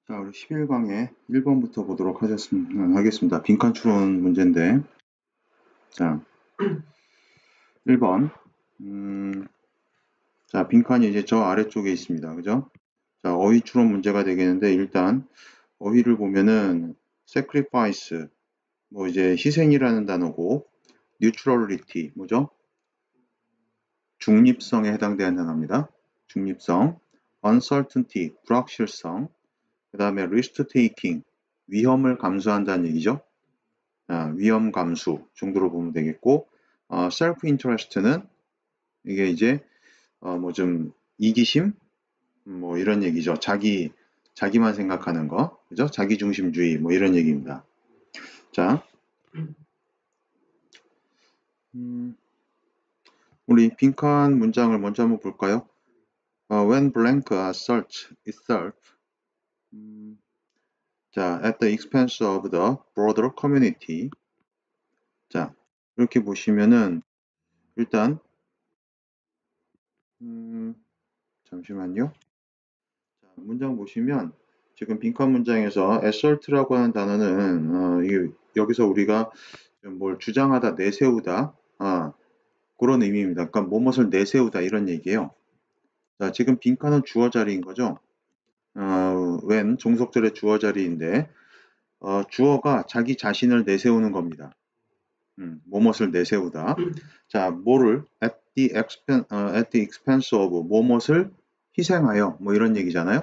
자, 우리 11강에 1번부터 보도록 하겠습니다. 빈칸 추론 문제인데, 자, 1번. 자, 빈칸이 이제 저 아래쪽에 있습니다. 그죠? 자, 어휘 추론 문제가 되겠는데, 일단, 어휘를 보면은, sacrifice, 뭐 이제 희생이라는 단어고, neutrality, 뭐죠? 중립성에 해당되는 단어입니다. 중립성. uncertainty, 불확실성. 그 다음에 risk taking, 위험을 감수한다는 얘기죠. 위험 감수 정도로 보면 되겠고, self interest는 이게 이제 뭐 좀 이기심 뭐 이런 얘기죠. 자기만 생각하는 거, 그죠? 자기 중심주의 뭐 이런 얘기입니다. 자, 우리 빈칸 문장을 먼저 한번 볼까요? When blank asserts itself, 자, at the expense of the broader community. 자, 이렇게 보시면은 일단 잠시만요. 자, 문장 보시면 지금 빈칸 문장에서 assert라고 하는 단어는 여기서 우리가 뭘 주장하다, 내세우다 그런 의미입니다. 그러니까 뭐뭇을 내세우다 이런 얘기예요. 자, 지금 빈칸은 주어 자리인 거죠. when 종속절의 주어 자리인데 주어가 자기 자신을 내세우는 겁니다. 뭐뭇을 내세우다. 자, 뭐를 at the expense of 뭐뭇을 희생하여 뭐 이런 얘기잖아요.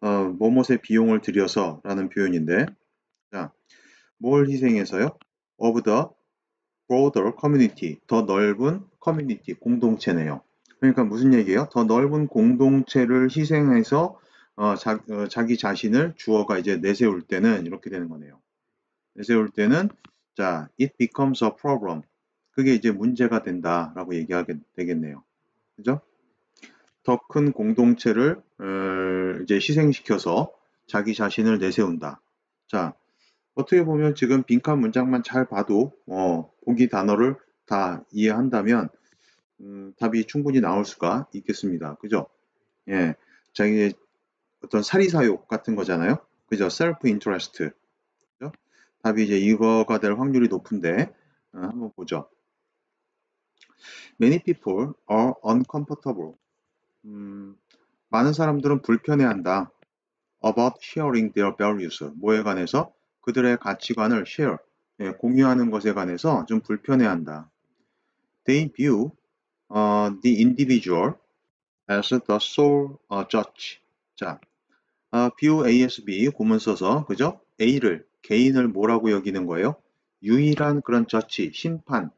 뭐뭇의 비용을 들여서 라는 표현인데, 자, 뭘 희생해서요? of the broader community, 더 넓은 커뮤니티, 공동체네요. 그러니까 무슨 얘기예요? 더 넓은 공동체를 희생해서 자기 자신을 주어가 이제 내세울 때는 이렇게 되는 거네요. 내세울 때는 자, it becomes a problem. 그게 이제 문제가 된다라고 얘기하게 되겠네요. 그죠? 더 큰 공동체를 이제 희생시켜서 자기 자신을 내세운다. 자, 어떻게 보면 지금 빈칸 문장만 잘 봐도 보기 단어를 다 이해한다면 답이 충분히 나올 수가 있겠습니다. 그죠? 예, 자기의 어떤 사리사욕 같은 거잖아요. 그죠? self interest. 그죠? 답이 이제 이거가 될 확률이 높은데 한번 보죠. Many people are uncomfortable. 많은 사람들은 불편해한다. About sharing their values. 뭐에 관해서? 그들의 가치관을 share, 공유하는 것에 관해서 좀 불편해한다. They view the individual as the sole judge. 자, view ASB 구문 써서 그죠? A를 개인을 뭐라고 여기는 거예요? 유일한 그런 judge, 심판,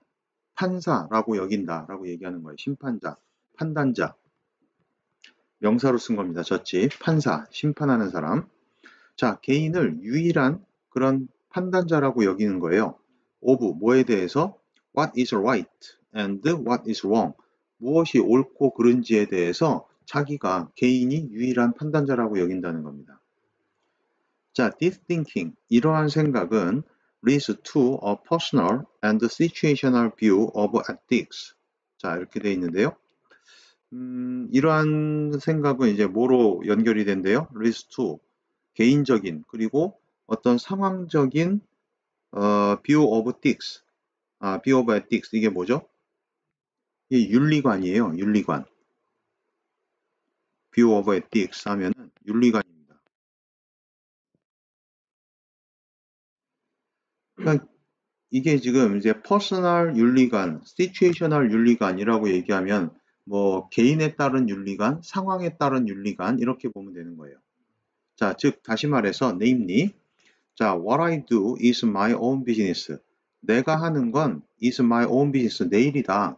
판사라고 여긴다라고 얘기하는 거예요. 심판자, 판단자. 명사로 쓴 겁니다. judge, 판사, 심판하는 사람. 자, 개인을 유일한 그런 판단자라고 여기는 거예요. of 뭐에 대해서 what is right and what is wrong. 무엇이 옳고 그른지에 대해서 자기가 개인이 유일한 판단자라고 여긴다는 겁니다. 자, this thinking, 이러한 생각은 leads to a personal and situational view of ethics. 자, 이렇게 돼 있는데요. 이러한 생각은 이제 뭐로 연결이 된대요? leads to 개인적인 그리고 어떤 상황적인 view of ethics, view of ethics 이게 뭐죠? 이게 윤리관이에요. 윤리관. view of ethics 하면은 윤리관입니다. 그러니까 이게 지금 이제 퍼스널 윤리관, 시츄에이셔널 윤리관이라고 얘기하면 뭐 개인에 따른 윤리관, 상황에 따른 윤리관 이렇게 보면 되는 거예요. 자, 즉 다시 말해서 namely, 자, what I do is my own business. 내가 하는 건 is my own business. 내 일이다.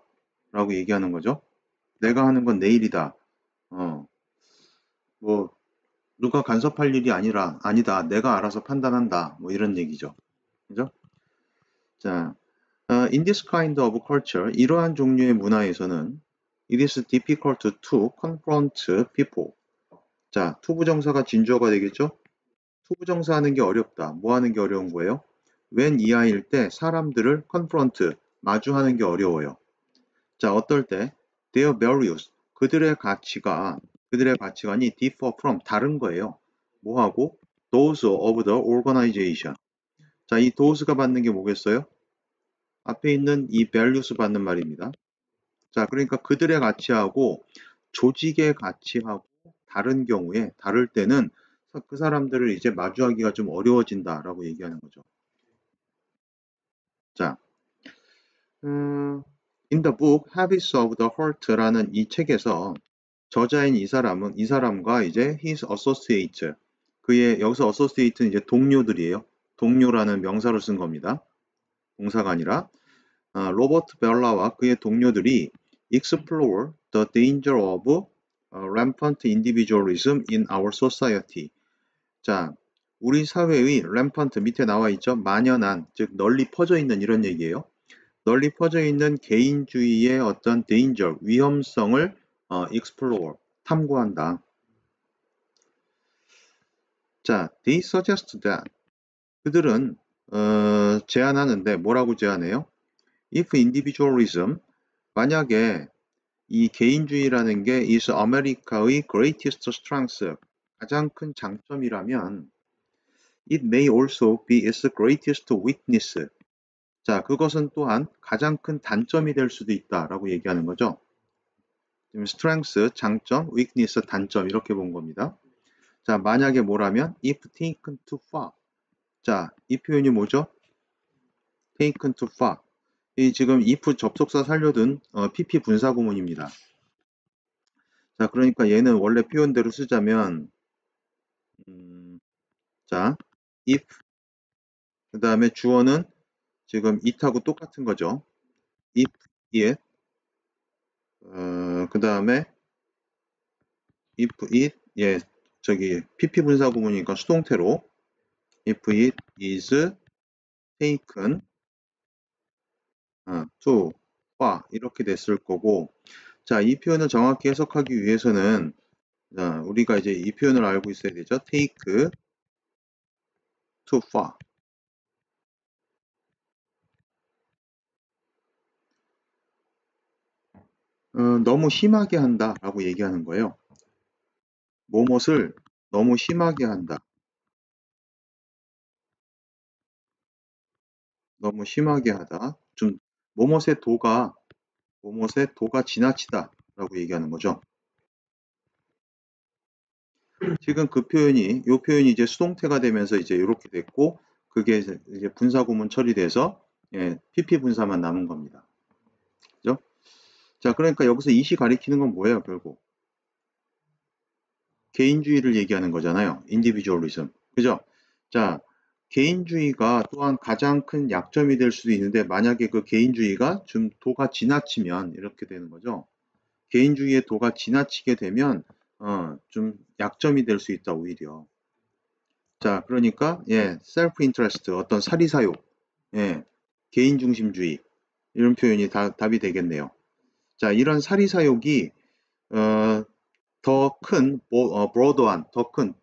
라고 얘기하는 거죠. 내가 하는 건 내 일이다. 뭐 누가 간섭할 일이 아니다. 내가 알아서 판단한다. 뭐 이런 얘기죠. 그죠? 자, in this kind of culture, 이러한 종류의 문화에서는 it is difficult to confront people. 자, 투부정사가 진주어가 되겠죠? 투부정사 하는 게 어렵다. 뭐 하는 게 어려운 거예요? when 이하일 때 사람들을 confront, 마주하는 게 어려워요. 자, 어떨 때? their values, 그들의 가치관이 differ from, 다른 거예요. 뭐하고? those of the organization. 자, 이 those가 받는 게 뭐겠어요? 앞에 있는 이 values 받는 말입니다. 자, 그러니까 그들의 가치하고 조직의 가치하고 다른 경우에, 다를 때는 그 사람들을 이제 마주하기가 좀 어려워진다라고 얘기하는 거죠. 자, in the book Habits of the Heart라는 이 책에서 저자인 이 사람과 이제 his associate, 그의 여기서 associate는 이제 동료들이에요. 동료라는 명사로 쓴 겁니다. 동사가 아니라 로버트 벨라와 그의 동료들이 explore the danger of rampant individualism in our society. 자, 우리 사회의 rampant 밑에 나와 있죠. 만연한, 즉 널리 퍼져 있는 이런 얘기예요. 널리 퍼져 있는 개인주의의 어떤 danger, 위험성을 explore, 탐구한다. 자, they suggest that. 그들은 제안하는데 뭐라고 제안해요? If individualism, 만약에 이 개인주의라는 게 is America의 greatest strength, 가장 큰 장점이라면 it may also be its greatest weakness. 자, 그것은 또한 가장 큰 단점이 될 수도 있다라고 얘기하는 거죠. 지금 strength, 장점, weakness, 단점 이렇게 본 겁니다. 자, 만약에 뭐라면 if taken too far. 자, 이 표현이 뭐죠? taken too far. 이 지금 if 접속사 살려둔 PP 분사 구문입니다. 자, 그러니까 얘는 원래 표현대로 쓰자면 자, if 그 다음에 주어는 지금 it하고 똑같은 거죠. if it 그 다음에 if it 예 저기 PP 분사 구문이니까 수동태로 if it is taken to far 이렇게 됐을 거고, 자, 이 표현을 정확히 해석하기 위해서는 자, 우리가 이제 이 표현을 알고 있어야 되죠. take too far. 너무 심하게 한다라고 얘기하는 거예요. 뭐뭇을 너무 심하게 한다. 너무 심하게 하다. 좀 뭐뭇의 도가 지나치다라고 얘기하는 거죠. 지금 그 표현이 이 표현이 이제 수동태가 되면서 이제 이렇게 됐고, 그게 이제 분사 구문 처리돼서 PP 분사만 남은 겁니다. 그죠? 자, 그러니까 여기서 it이 가리키는 건 뭐예요, 결국? 개인주의를 얘기하는 거잖아요. individualism. 그죠? 자, 개인주의가 또한 가장 큰 약점이 될 수도 있는데, 만약에 그 개인주의가 좀 도가 지나치면 이렇게 되는 거죠. 개인주의의 도가 지나치게 되면 좀 약점이 될 수 있다, 오히려. 자, 그러니까 self interest, 어떤 사리사욕, 개인중심주의 이런 표현이 답이 되겠네요. 자, 이런 사리사욕이 더 큰, 브로드한,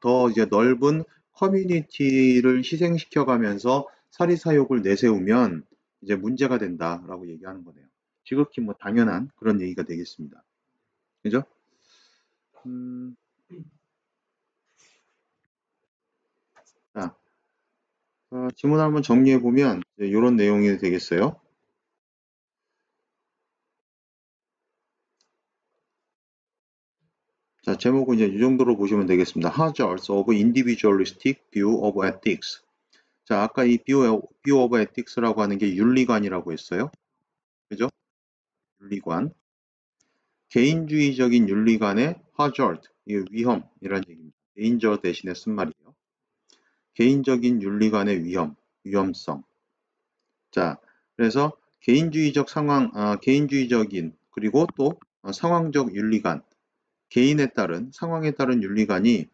더 이제 넓은 커뮤니티를 희생시켜가면서 사리사욕을 내세우면 이제 문제가 된다라고 얘기하는 거네요. 지극히 뭐 당연한 그런 얘기가 되겠습니다. 그죠? 자, 지문 한번 정리해 보면 이런 내용이 되겠어요. 자, 제목은 이제 이 정도로 보시면 되겠습니다. Hazards of Individualistic View of Ethics. 자, 아까 이 View of Ethics라고 하는 게 윤리관이라고 했어요. 그죠? 윤리관. 개인주의적인 윤리관의 hazard, 이 위험이라는 얘기입니다. danger 대신에 쓴 말이에요. 개인적인 윤리관의 위험성. 자, 그래서 개인주의적 상황, 개인주의적인 그리고 또 상황적 윤리관, 개인에 따른 상황에 따른 윤리관이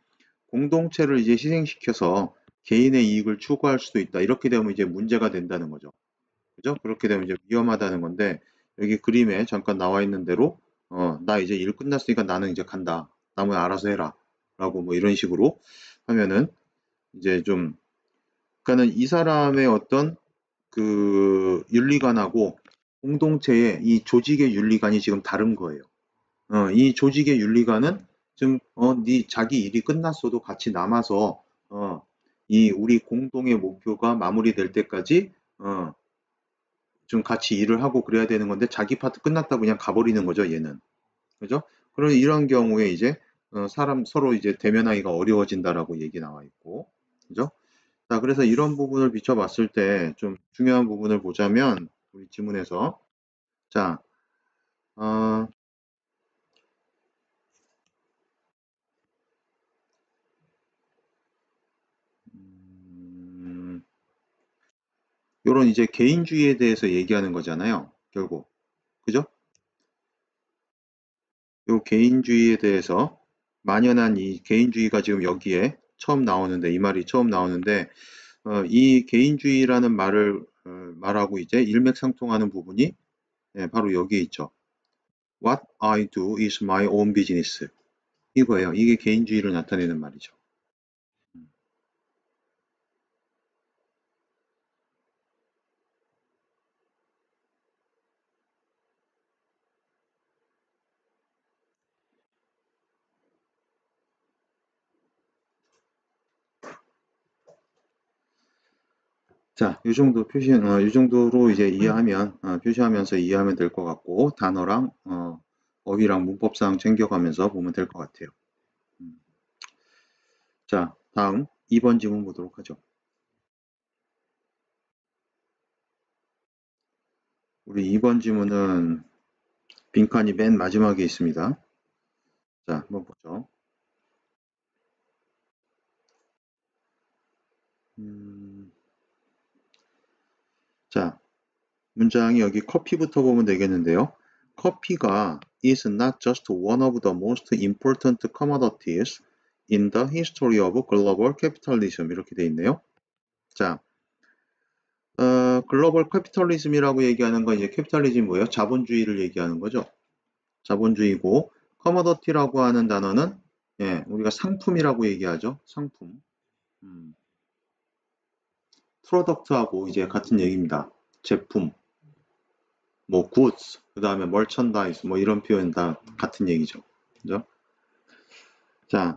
공동체를 이제 희생시켜서 개인의 이익을 추구할 수도 있다. 이렇게 되면 이제 문제가 된다는 거죠. 그죠? 그렇게 되면 이제 위험하다는 건데, 여기 그림에 잠깐 나와 있는 대로 나 이제 일 끝났으니까 나는 이제 간다. 남은 알아서 해라. 라고 뭐 이런 식으로 하면은 이제 좀, 그러니까는 이 사람의 어떤 그 윤리관하고 공동체의 이 조직의 윤리관이 지금 다른 거예요. 이 조직의 윤리관은 지금 네 자기 일이 끝났어도 같이 남아서 이 우리 공동의 목표가 마무리될 때까지 좀 같이 일을 하고 그래야 되는 건데 자기 파트 끝났다고 그냥 가버리는 거죠, 얘는. 그죠? 그런 이런 경우에 이제 사람 서로 이제 대면하기가 어려워진다라고 얘기 나와 있고, 그죠? 자, 그래서 이런 부분을 비춰봤을 때 좀 중요한 부분을 보자면 우리 지문에서 자, 어, 요런 이제 개인주의에 대해서 얘기하는 거잖아요, 결국. 그죠? 요 개인주의에 대해서 만연한 이 개인주의가 지금 여기에 처음 나오는데, 이 말이 처음 나오는데, 이 개인주의라는 말을 말하고 이제 일맥상통하는 부분이 바로 여기에 있죠. What I do is my own business. 이거예요. 이게 개인주의를 나타내는 말이죠. 자, 이 정도 이 정도로 이제 이해하면, 표시하면서 이해하면 될 것 같고, 단어랑, 어휘랑 문법상 챙겨가면서 보면 될 것 같아요. 자, 다음 2번 지문 보도록 하죠. 우리 2번 지문은 빈칸이 맨 마지막에 있습니다. 자, 한번 보죠. 자, 문장이 여기 커피부터 보면 되겠는데요. 커피가 is not just one of the most important commodities in the history of global capitalism 이렇게 돼 있네요. 자, 글로벌 캐피탈리즘이라고 얘기하는 건 이제 캐피탈리즘 뭐예요? 자본주의를 얘기하는 거죠. 자본주의고 커머더티라고 하는 단어는 우리가 상품이라고 얘기하죠. 상품. 프로덕트하고 이제 같은 얘기입니다. 제품, 뭐 goods, 그다음에 merchandise 뭐 이런 표현 다 같은 얘기죠. 그죠? 자,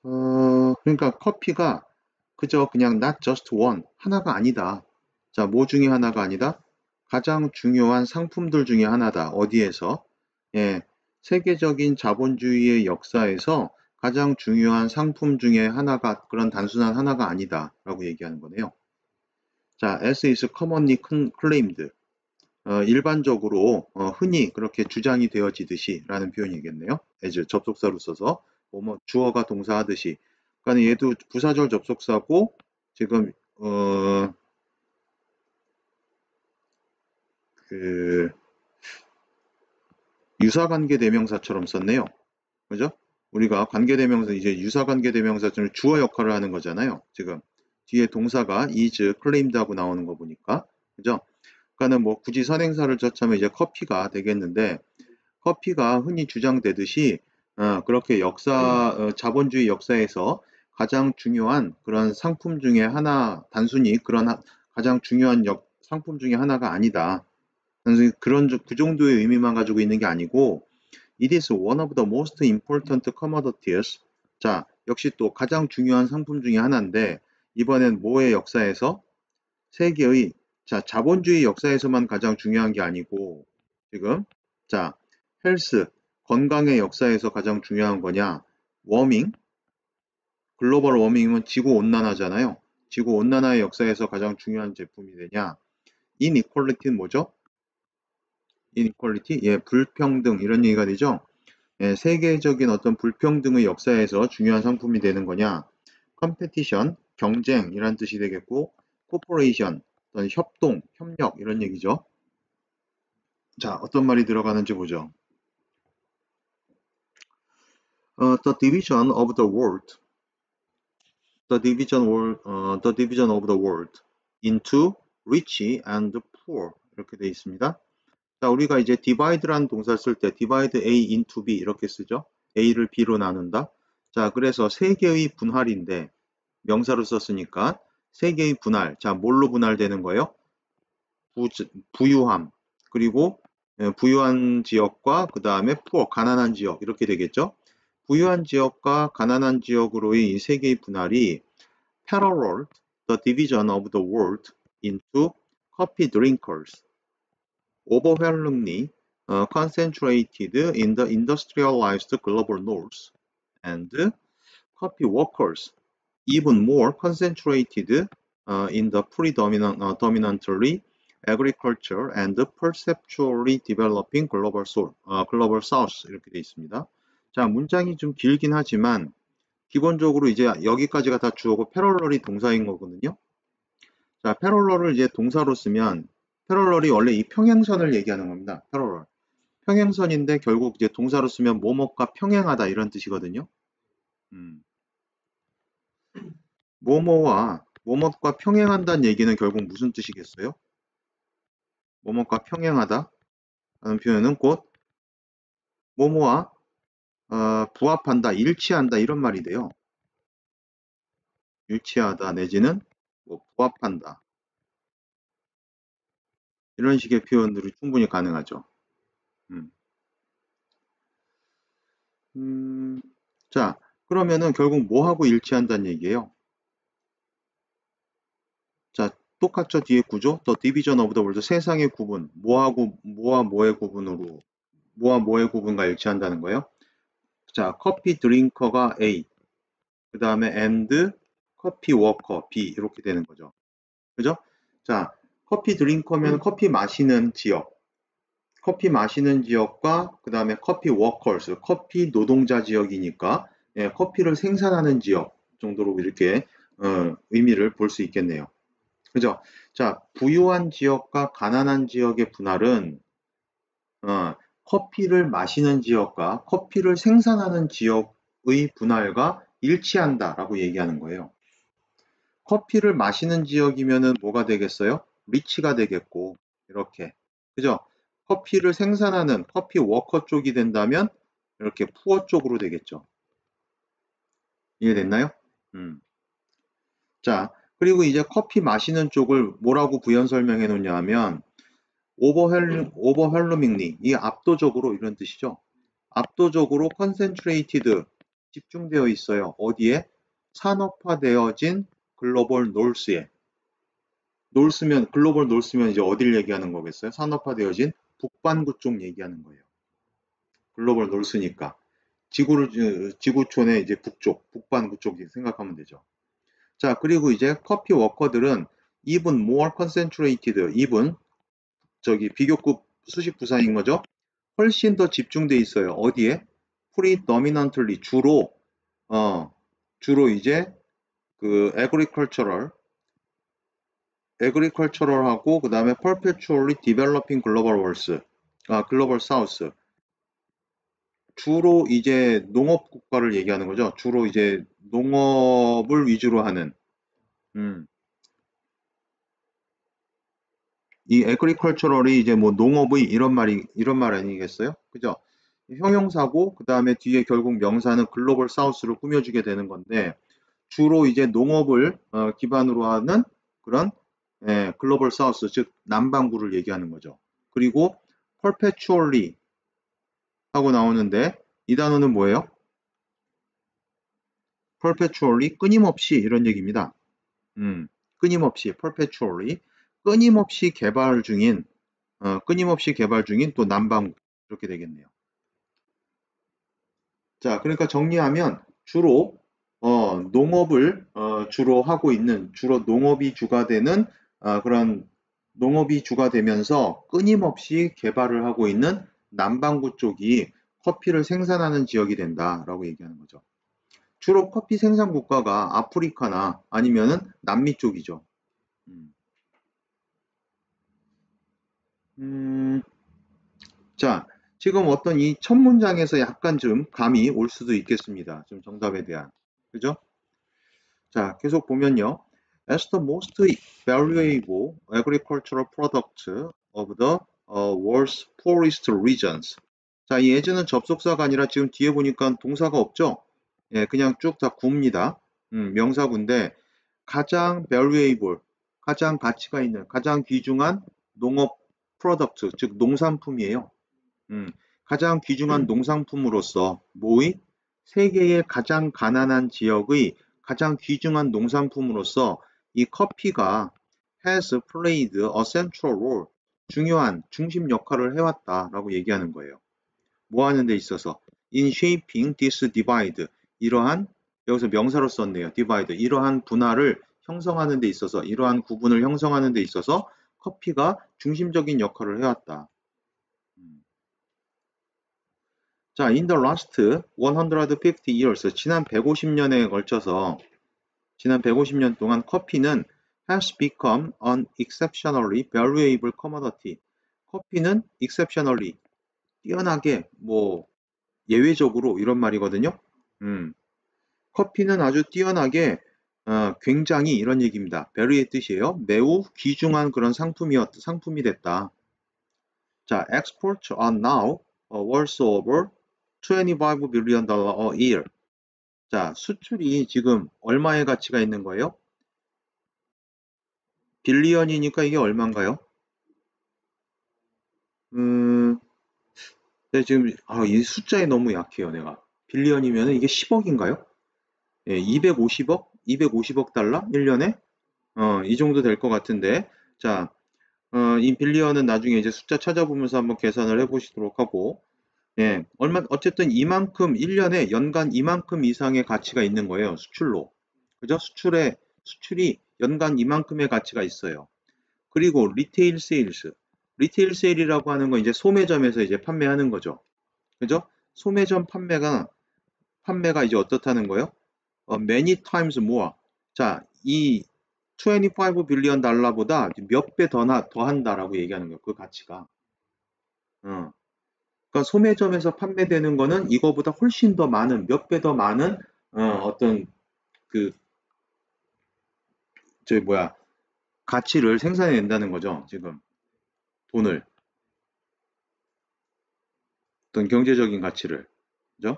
그러니까 커피가 그저 그냥 not just one 하나가 아니다. 자, 뭐 중에 하나가 아니다? 가장 중요한 상품들 중에 하나다. 어디에서? 예, 세계적인 자본주의의 역사에서 가장 중요한 상품 중에 하나가 그런 단순한 하나가 아니다라고 얘기하는 거네요. 자, as is commonly claimed. 일반적으로 흔히 그렇게 주장이 되어지듯이 라는 표현이겠네요. as 접속사로 써서 뭐 주어가 동사하듯이. 그러니까 얘도 부사절 접속사고 지금 그 유사관계대명사처럼 썼네요. 그죠? 우리가 관계대명사 이제 유사관계대명사처럼 주어 역할을 하는 거잖아요. 지금 뒤에 동사가 is claimed 하고 나오는 거 보니까 그죠? 그러니까는 뭐 굳이 선행사를 젖자면 이제 커피가 되겠는데 커피가 흔히 주장되듯이 그렇게 자본주의 역사에서 가장 중요한 그런 상품 중에 하나, 단순히 그런 가장 중요한 상품 중에 하나가 아니다. 단순히 그 정도의 의미만 가지고 있는 게 아니고 It is one of the most important commodities. 자, 역시 또 가장 중요한 상품 중에 하나인데 이번엔 뭐의 역사에서? 세계의 자본주의 역사에서만 가장 중요한 게 아니고 지금 자, 헬스 건강의 역사에서 가장 중요한 거냐? 워밍 글로벌 워밍은 지구 온난화잖아요. 지구 온난화의 역사에서 가장 중요한 제품이 되냐? 이니퀄리티는 뭐죠? 이니퀄리티? 예, 불평등 이런 얘기가 되죠. 예, 세계적인 어떤 불평등의 역사에서 중요한 상품이 되는 거냐? 컴페티션, 경쟁이란 뜻이 되겠고, 코퍼레이션, 어떤 협동, 협력 이런 얘기죠. 자, 어떤 말이 들어가는지 보죠. The division of the world, the division of the world into rich and poor 이렇게 되어 있습니다. 자, 우리가 이제 divide라는 동사를 쓸 때 divide A into B 이렇게 쓰죠. A를 B로 나눈다. 자, 그래서 세 개의 분할인데 명사로 썼으니까 세 개의 분할. 자, 뭘로 분할되는 거예요? 부유함. 그리고 부유한 지역과 그 다음에 poor, 가난한 지역 이렇게 되겠죠. 부유한 지역과 가난한 지역으로의 이 세 개의 분할이 paralleled the division of the world into coffee drinkers, overwhelmingly concentrated in the industrialized global north, and coffee workers, even more concentrated in the predominantly agriculture and perceptually developing global south 이렇게 되어 있습니다. 자, 문장이 좀 길긴 하지만 기본적으로 이제 여기까지가 다 주어고 패럴럴이 동사인 거거든요. 자, 패럴럴을 이제 동사로 쓰면 패럴럴이 원래 이 평행선을 얘기하는 겁니다. 패럴럴. 평행선인데 결국 이제 동사로 쓰면 뭐뭐과 평행하다 이런 뜻이거든요. 뭐뭐와 뭐뭐과 평행한다는 얘기는 결국 무슨 뜻이겠어요? 뭐뭐과 평행하다 라는 표현은 곧 뭐뭐와 부합한다, 일치한다 이런 말이 돼요. 일치하다 내지는 뭐 부합한다 이런 식의 표현들이 충분히 가능하죠. 자, 그러면은 결국 뭐하고 일치한다는 얘기예요? 자, 똑같죠? 뒤에 구조. The division of the world. 세상의 구분. 뭐하고 뭐와 뭐의 구분으로 뭐와 뭐의 구분과 일치한다는 거예요. 자, 커피 드링커가 A. 그 다음에 and 커피 워커 B 이렇게 되는 거죠. 그죠? 자, 커피 드링커면 커피 마시는 지역. 커피 마시는 지역과 그 다음에 커피 워커스, 커피 노동자 지역이니까 예, 커피를 생산하는 지역 정도로 이렇게 의미를 볼 수 있겠네요. 그죠? 자, 부유한 지역과 가난한 지역의 분할은 커피를 마시는 지역과 커피를 생산하는 지역의 분할과 일치한다라고 얘기하는 거예요. 커피를 마시는 지역이면은 뭐가 되겠어요? 리치가 되겠고 이렇게 그죠? 커피를 생산하는 커피 워커 쪽이 된다면 이렇게 푸어 쪽으로 되겠죠. 이해됐나요? 자, 그리고 이제 커피 마시는 쪽을 뭐라고 부연 설명해 놓냐 하면 overwhelmingly 이 압도적으로 이런 뜻이죠. 압도적으로 concentrated 집중되어 있어요. 어디에? 산업화되어진 글로벌 노스에. 노스면 글로벌 노스면 이제 어딜 얘기하는 거겠어요? 산업화되어진 북반구 쪽 얘기하는 거예요. 글로벌 노스니까 지구촌의 이제 북쪽, 북반구 쪽 생각하면 되죠. 자, 그리고 이제 커피 워커들은 even more concentrated, even 저기 비교급 수식 부사인 거죠. 훨씬 더 집중돼 있어요. 어디에? predominantly 주로 이제 그 agricultural하고 그 다음에 perpetually developing global south 주로 이제 농업 국가를 얘기하는 거죠. 주로 이제 농업을 위주로 하는 이 agricultural이 이제 뭐 농업의 이런 말 아니겠어요? 그죠? 형용사고 그 다음에 뒤에 결국 명사는 글로벌 사우스로 꾸며주게 되는 건데 주로 이제 농업을 기반으로 하는 그런 글로벌 사우스 즉 남반구를 얘기하는 거죠. 그리고 perpetually 하고 나오는데 이 단어는 뭐예요? perpetually 끊임없이 이런 얘기입니다. 끊임없이 perpetually 끊임없이 개발 중인 또 남반구 이렇게 되겠네요. 자, 그러니까 정리하면 주로 농업을 주로 하고 있는 주로 농업이 주가 되는 그런 농업이 주가 되면서 끊임없이 개발을 하고 있는 남반구 쪽이 커피를 생산하는 지역이 된다라고 얘기하는 거죠. 주로 커피 생산 국가가 아프리카나 아니면은 남미 쪽이죠. 자, 지금 어떤 이 첫 문장에서 약간 좀 감이 올 수도 있겠습니다. 좀 정답에 대한. 그죠? 자, 계속 보면요. As the most valuable agricultural product of the world's poorest regions. 자, 이 as는 접속사가 아니라 지금 뒤에 보니까 동사가 없죠? 예, 그냥 쭉 다 구입니다. 명사구인데 가장 valuable, 가장 가치가 있는, 가장 귀중한 농업 프로덕트, 즉 농산품이에요. 가장 귀중한 농산품으로서 세계의 가장 가난한 지역의 가장 귀중한 농산품으로서 이 커피가 has played a central role, 중요한 중심 역할을 해왔다라고 얘기하는 거예요. 뭐 하는 데 있어서 in shaping this divide, 이러한, 여기서 명사로 썼네요. divide, 이러한 분할을 형성하는 데 있어서, 이러한 구분을 형성하는 데 있어서 커피가 중심적인 역할을 해왔다. 자, in the last 150 years, 지난 150년에 걸쳐서, 지난 150년 동안 커피는 has become an exceptionally valuable commodity. 커피는 exceptionally, 뛰어나게, 뭐 예외적으로 이런 말이거든요. 커피는 아주 뛰어나게, 굉장히 이런 얘기입니다. very의 뜻이에요. 매우 귀중한 그런 상품이 됐다. 자, exports are now worth over $25 billion a year. 자, 수출이 지금 얼마의 가치가 있는 거예요? 빌리언이니까 이게 얼마인가요? 네, 지금 이 숫자에 너무 약해요, 내가. 빌리언이면 이게 10억인가요? 예, 250억? 250억 달러? 1년에? 이 정도 될 것 같은데. 자, 이 빌리언은 나중에 이제 숫자 찾아보면서 한번 계산을 해보시도록 하고, 예, 어쨌든 이만큼, 1년에 연간 이만큼 이상의 가치가 있는 거예요, 수출로. 그죠? 수출이 연간 이만큼의 가치가 있어요. 그리고 리테일 세일스. 리테일 세일이라고 하는 건 이제 소매점에서 이제 판매하는 거죠. 그죠? 소매점 판매가 이제 어떻다는 거예요? many times more. 자, 이 25 빌리언 달러보다 몇 배 더 한다라고 얘기하는 거예요. 그 가치가. 어. 그러니까 소매점에서 판매되는 거는 이거보다 훨씬 더 많은, 몇 배 더 많은, 어떤, 그, 가치를 생산해낸다는 거죠. 지금. 돈을. 어떤 경제적인 가치를. 그죠?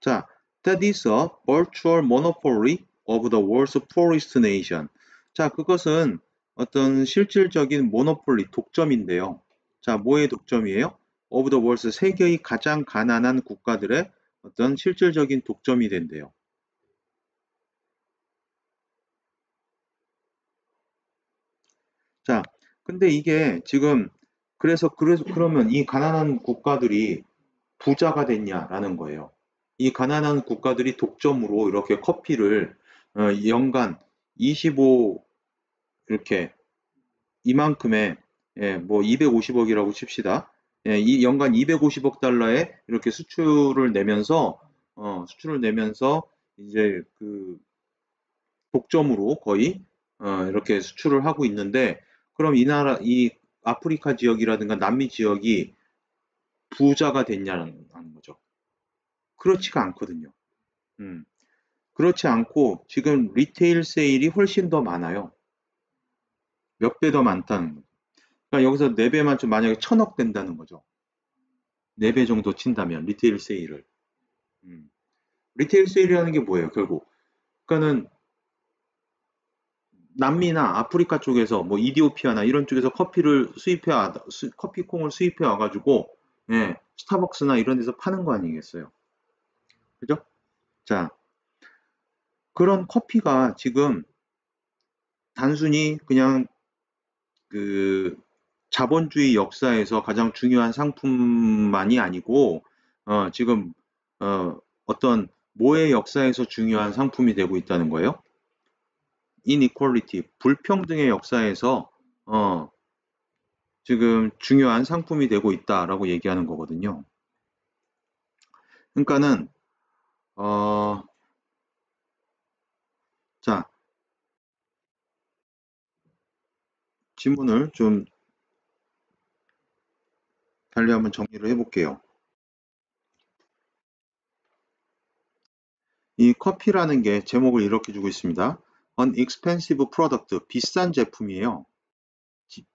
자, that is a virtual monopoly of the world's poorest nation. 자, 그것은 어떤 실질적인 모노폴리, 독점인데요. 자, 뭐의 독점이에요? of the world's, 세계의 가장 가난한 국가들의 어떤 실질적인 독점이 된대요. 자, 근데 이게 지금 그러면 이 가난한 국가들이 부자가 됐냐라는 거예요. 이 가난한 국가들이 독점으로 이렇게 커피를 연간 25, 이렇게 이만큼의, 예, 뭐 250억이라고 칩시다. 예, 이 연간 250억 달러에 이렇게 수출을 내면서 이제 그 독점으로 거의 이렇게 수출을 하고 있는데, 그럼 이 아프리카 지역이라든가 남미 지역이 부자가 됐냐는 거죠. 그렇지가 않거든요. 음. 그렇지 않고 지금 리테일 세일이 훨씬 더 많아요. 몇 배 더 많다는 거죠. 그러니까 여기서 4배만 좀, 만약에 1000억 된다는 거죠. 4배 정도 친다면 리테일 세일을. 음. 리테일 세일이라는 게 뭐예요, 결국? 그러니까는 남미나 아프리카 쪽에서 뭐 이디오피아나 이런 쪽에서 커피콩을 수입해 와가지고, 예, 스타벅스나 이런 데서 파는 거 아니겠어요? 그죠? 자, 그런 커피가 지금 단순히 그냥 그 자본주의 역사에서 가장 중요한 상품만이 아니고, 지금 어떤 뭐의 역사에서 중요한 상품이 되고 있다는 거예요? inequality, 불평등의 역사에서 지금 중요한 상품이 되고 있다라고 얘기하는 거거든요. 그러니까는 자, 지문을 좀 달리 한번 정리를 해볼게요. 이 커피라는 게 제목을 이렇게 주고 있습니다. An expensive product, 비싼 제품이에요.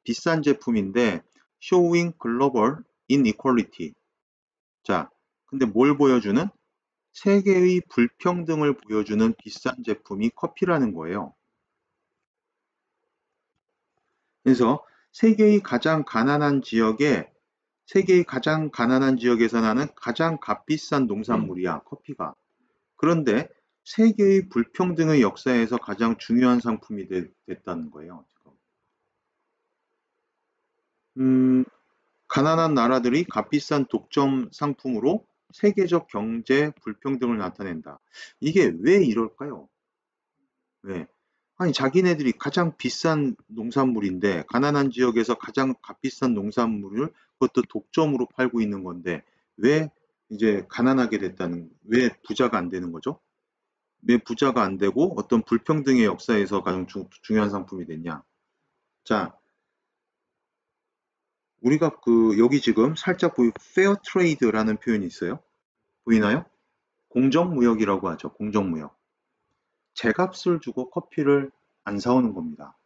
비싼 제품인데 showing global inequality. 자, 근데 뭘 보여주는? 세계의 불평등을 보여주는 비싼 제품이 커피라는 거예요. 그래서 세계의 가장 가난한 지역에서 나는 가장 값비싼 농산물이야, 커피가. 그런데 세계의 불평등의 역사에서 가장 중요한 상품이 됐다는 거예요. 지금. 음, 가난한 나라들이 값비싼 독점 상품으로 세계적 경제 불평등을 나타낸다. 이게 왜 이럴까요? 왜? 아니, 자기네들이 가장 비싼 농산물인데, 가난한 지역에서 가장 값비싼 농산물을 그것도 독점으로 팔고 있는 건데, 왜 이제 가난하게 됐다는, 왜 부자가 안 되는 거죠? 왜 부자가 안 되고 어떤 불평등의 역사에서 가장 중요한 상품이 됐냐? 자, 우리가 여기 지금 살짝 페어 트레이드라는 표현이 있어요. 보이나요? 공정무역이라고 하죠. 공정무역. 제값을 주고 커피를 안 사오는 겁니다.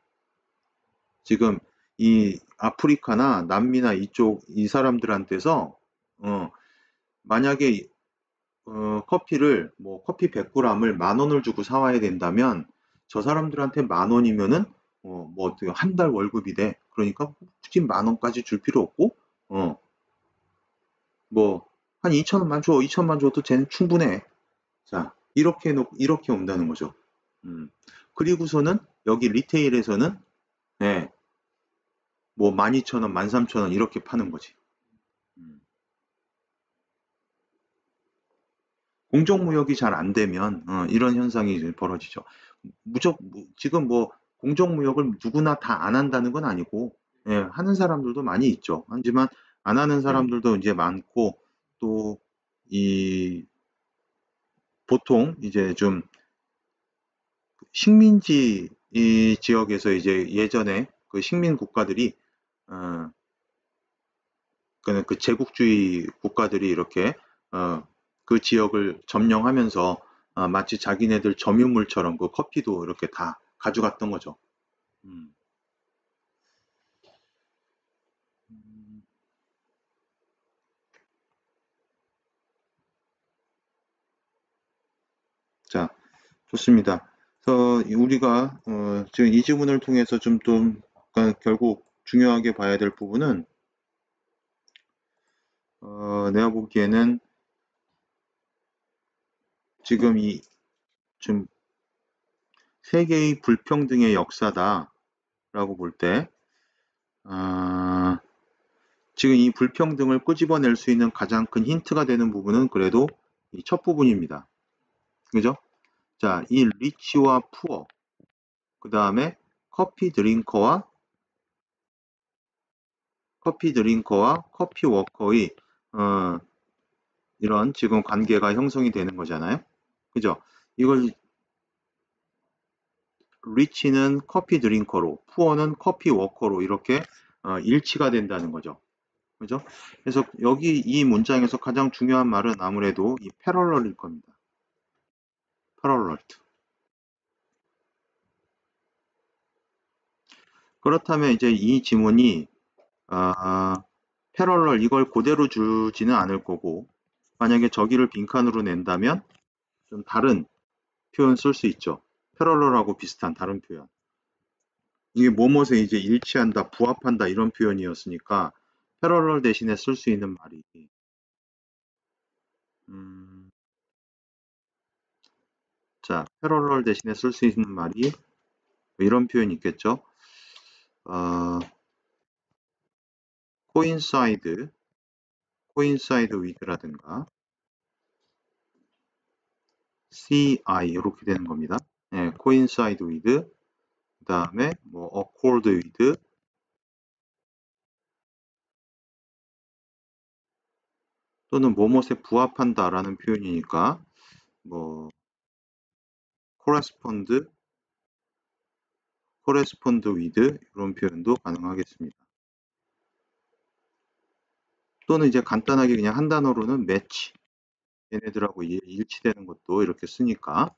지금 이 아프리카나 남미나 이쪽 이 사람들한테서 어, 만약에 커피를 뭐 커피 100g을 만 원을 주고 사와야 된다면 저 사람들한테 만 원이면은 뭐 어떻게 한 달 월급이 돼. 그러니까 굳이 만 원까지 줄 필요 없고 뭐 한 2천 원만 줘. 2천만 줘도 쟤는 충분해. 자, 이렇게 온다는 거죠. 음. 그리고서는 여기 리테일에서는 네, 뭐 12,000원, 13,000원 이렇게 파는 거지. 음. 공정무역이 잘 안 되면 이런 현상이 이제 벌어지죠. 지금 뭐 공정무역을 누구나 다 안 한다는 건 아니고 예, 하는 사람들도 많이 있죠. 하지만 안 하는 사람들도 이제 많고 또 이 보통 이제 좀 식민지 이 지역에서 이제 예전에 그 식민 국가들이 어, 그 제국주의 국가들이 이렇게 그 지역을 점령하면서 마치 자기네들 점유물처럼 그 커피도 이렇게 다 가져갔던 거죠. 음. 자, 좋습니다. 그래서 우리가 지금 이 지문을 통해서 그러니까 결국 중요하게 봐야 될 부분은 내가 보기에는 지금 이 좀 세계의 불평등의 역사다라고 볼 때, 아, 지금 이 불평등을 끄집어낼 수 있는 가장 큰 힌트가 되는 부분은 그래도 이 첫 부분입니다. 그죠? 자, 이 리치와 푸어, 그 다음에 커피 드링커와 커피 워커의 어, 이런 지금 관계가 형성이 되는 거잖아요. 그죠? 이걸 리치는 커피 드링커로, 푸어는 커피 워커로 이렇게 일치가 된다는 거죠. 그죠? 그래서 여기 이 문장에서 가장 중요한 말은 아무래도 이 패럴럴일 겁니다. 패럴럴. 그렇다면 이제 이 지문이 패럴럴 이걸 그대로 주지는 않을 거고 만약에 저기를 빈칸으로 낸다면 좀 다른 표현 쓸 수 있죠. 패럴럴하고 비슷한 다른 표현. 이게 뭐뭇에 이제 일치한다, 부합한다 이런 표현이었으니까 패럴럴 대신에 쓸 수 있는 말이 음, 자, 패럴럴 대신에 쓸 수 있는 말이 이런 표현이 있겠죠. 어, coincide, coincide with라든가 ci 이렇게 되는 겁니다. 네, coincide with 그 다음에 뭐 accord with 또는 뭐뭇에 부합한다라는 표현이니까 뭐 correspond, correspond with 이런 표현도 가능하겠습니다. 또는 이제 간단하게 그냥 한 단어로는 match 얘네들하고 일치되는 것도 이렇게 쓰니까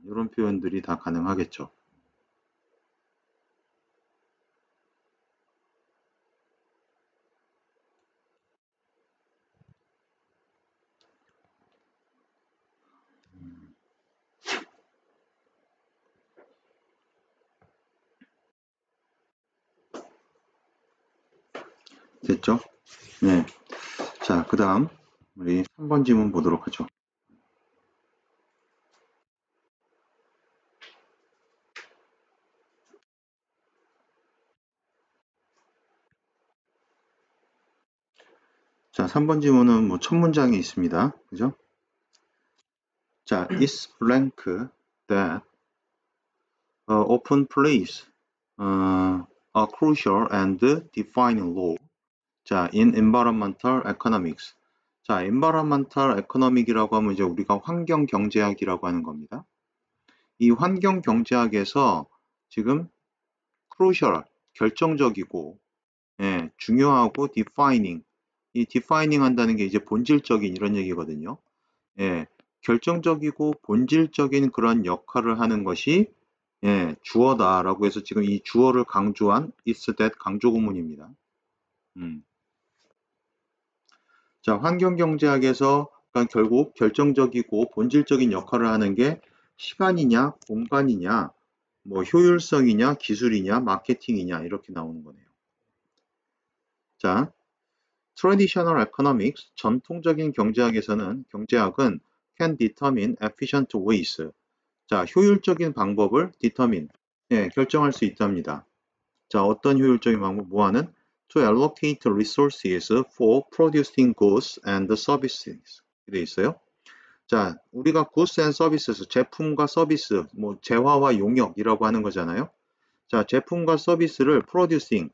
이런 표현들이 다 가능하겠죠. 됐죠? 네. 자, 그 다음 우리 3번 지문 보도록 하죠. 자, 3번 지문은 뭐 첫 문장이 있습니다. 그죠? 자, is blank that often plays a crucial and defining role. 자, in environmental economics. 자, environmental economic이라고 하면 이제 우리가 환경 경제학이라고 하는 겁니다. 이 환경 경제학에서 지금 crucial, 결정적이고, 예, 중요하고 defining. 이 defining 한다는 게 이제 본질적인 이런 얘기거든요. 예, 결정적이고 본질적인 그런 역할을 하는 것이 예, 주어다라고 해서 지금 이 주어를 강조한 is that 강조 구문입니다. 자, 환경경제학에서 그러니까 결국 결정적이고 본질적인 역할을 하는 게 시간이냐, 공간이냐, 뭐 효율성이냐, 기술이냐, 마케팅이냐 이렇게 나오는 거네요. 자, traditional economics, 전통적인 경제학에서는 경제학은 can determine efficient ways. 자, 효율적인 방법을 determine, 예, 결정할 수 있답니다. 자, 어떤 효율적인 방법, 뭐하는? To allocate resources for producing goods and services. 이렇게 돼 있어요. 자, 우리가 goods and services, 제품과 서비스, 뭐 재화와 용역이라고 하는 거잖아요. 자, 제품과 서비스를 producing,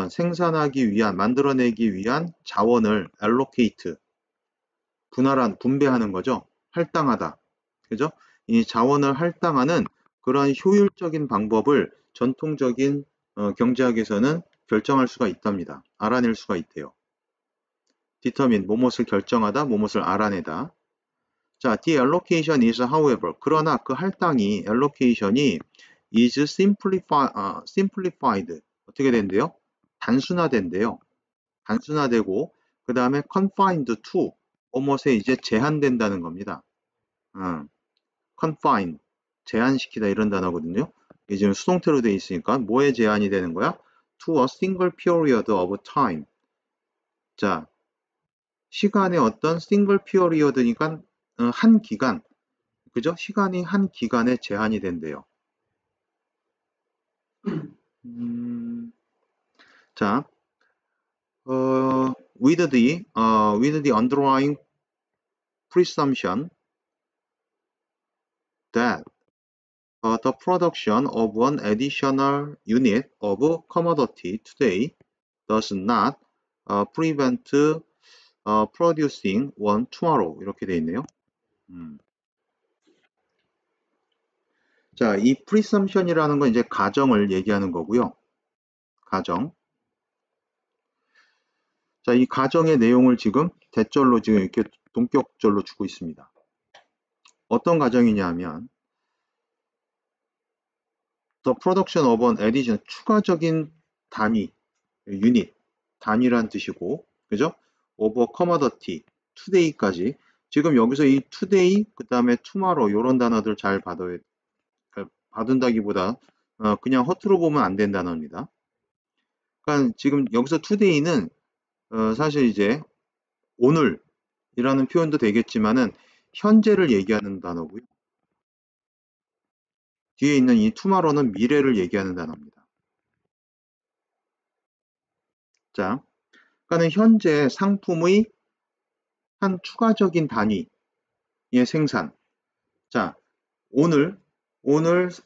생산하기 위한, 만들어내기 위한 자원을 allocate, 분배하는 거죠. 할당하다. 그죠? 이 자원을 할당하는 그런 효율적인 방법을 전통적인 경제학에서는 결정할 수가 있답니다. 알아낼 수가 있대요. determine, 뭐뭇을 결정하다, 뭐뭇을 알아내다. 자, the allocation is however, 그러나 그 할당이, allocation이 is simplified, 어떻게 된대요? 단순화된대요. 단순화되고, 그 다음에 confined to, 뭐뭇에 이제 제한된다는 겁니다. confine, 제한시키다 이런 단어거든요. 이게 지금 수동태로 되어 있으니까 뭐에 제한이 되는 거야? to a single period of time. 자, 시간의 어떤 single period니까 한 기간, 그죠? 시간이 한 기간에 제한이 된대요. 자, with the underlying presumption that the production of an additional unit of commodity today does not prevent producing one tomorrow. 이렇게 돼 있네요. 자, 이 presumption이라는 건 이제 가정을 얘기하는 거고요. 가정. 자, 이 가정의 내용을 지금 대절로 지금 이렇게 동격절로 주고 있습니다. 어떤 가정이냐 하면 The production of an addition, 추가적인 단위, 유닛, 단위란 뜻이고, 그죠? of a commodity, today까지. 지금 여기서 이 today, 그 다음에 tomorrow 이런 단어들 잘 받은다기보다 그냥 허투루 보면 안 된다는 단어입니다. 그러니까 지금 여기서 today는 사실 이제 오늘이라는 표현도 되겠지만은 현재를 얘기하는 단어고요. 뒤에 있는 이 tomorrow는 미래를 얘기하는 단어입니다. 자, 그러니까 현재 상품의 한 추가적인 단위의 생산. 자, 오늘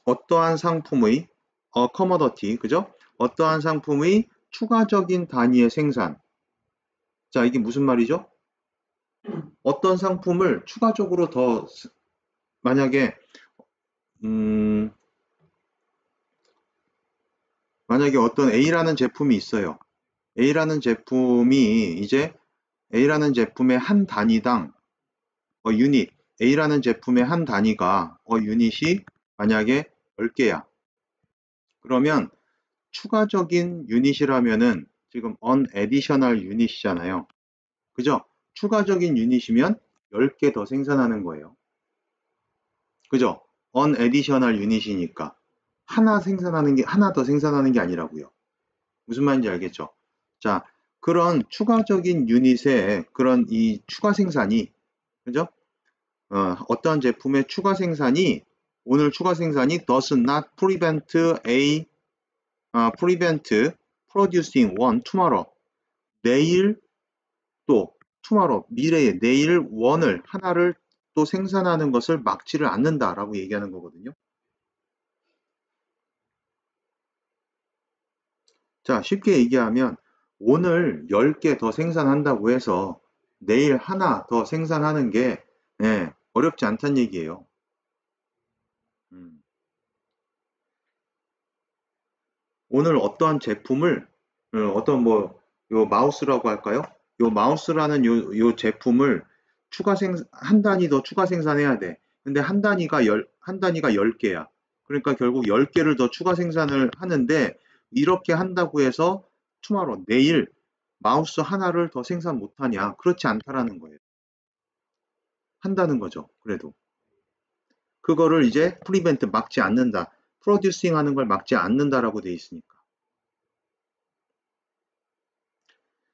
어떠한 상품의 commodity, 그죠? 어떠한 상품의 추가적인 단위의 생산. 자, 이게 무슨 말이죠? 어떤 상품을 추가적으로 더 만약에 어떤 A라는 제품이 있어요. A라는 제품이 이제 A라는 제품의 한 단위당 유닛, A라는 제품의 한 단위가 유닛이 만약에 10개야. 그러면 추가적인 유닛이라면은 지금 on additional 유닛이잖아요. 그죠? 추가적인 유닛이면 10개 더 생산하는 거예요. 그죠? on additional 유닛이니까 하나 더 생산하는 게 아니라고요. 무슨 말인지 알겠죠? 자, 그런 추가적인 유닛의 그런 이 추가 생산이, 그죠? 어떤 제품의 추가 생산이, 오늘 추가 생산이 does not prevent producing one tomorrow. 내일 또 투마로 미래에 내일 원을 하나를 또 생산하는 것을 막지를 않는다라고 얘기하는 거거든요. 자, 쉽게 얘기하면 오늘 10개 더 생산한다고 해서 내일 하나 더 생산하는 게 어렵지 않다는 얘기예요. 음. 오늘 어떠한 제품을 어떤 뭐 요 마우스라고 할까요? 요 마우스라는 요 제품을 한 단위 더 추가 생산해야 돼. 근데 한 단위가 10개야. 그러니까 결국 10개를 더 추가 생산을 하는데 이렇게 한다고 해서 투마로 내일 마우스 하나를 더 생산 못하냐? 그렇지 않다라는 거예요. 한다는 거죠. 그래도. 그거를 이제 프리벤트 막지 않는다. 프로듀싱 하는 걸 막지 않는다라고 돼 있으니까.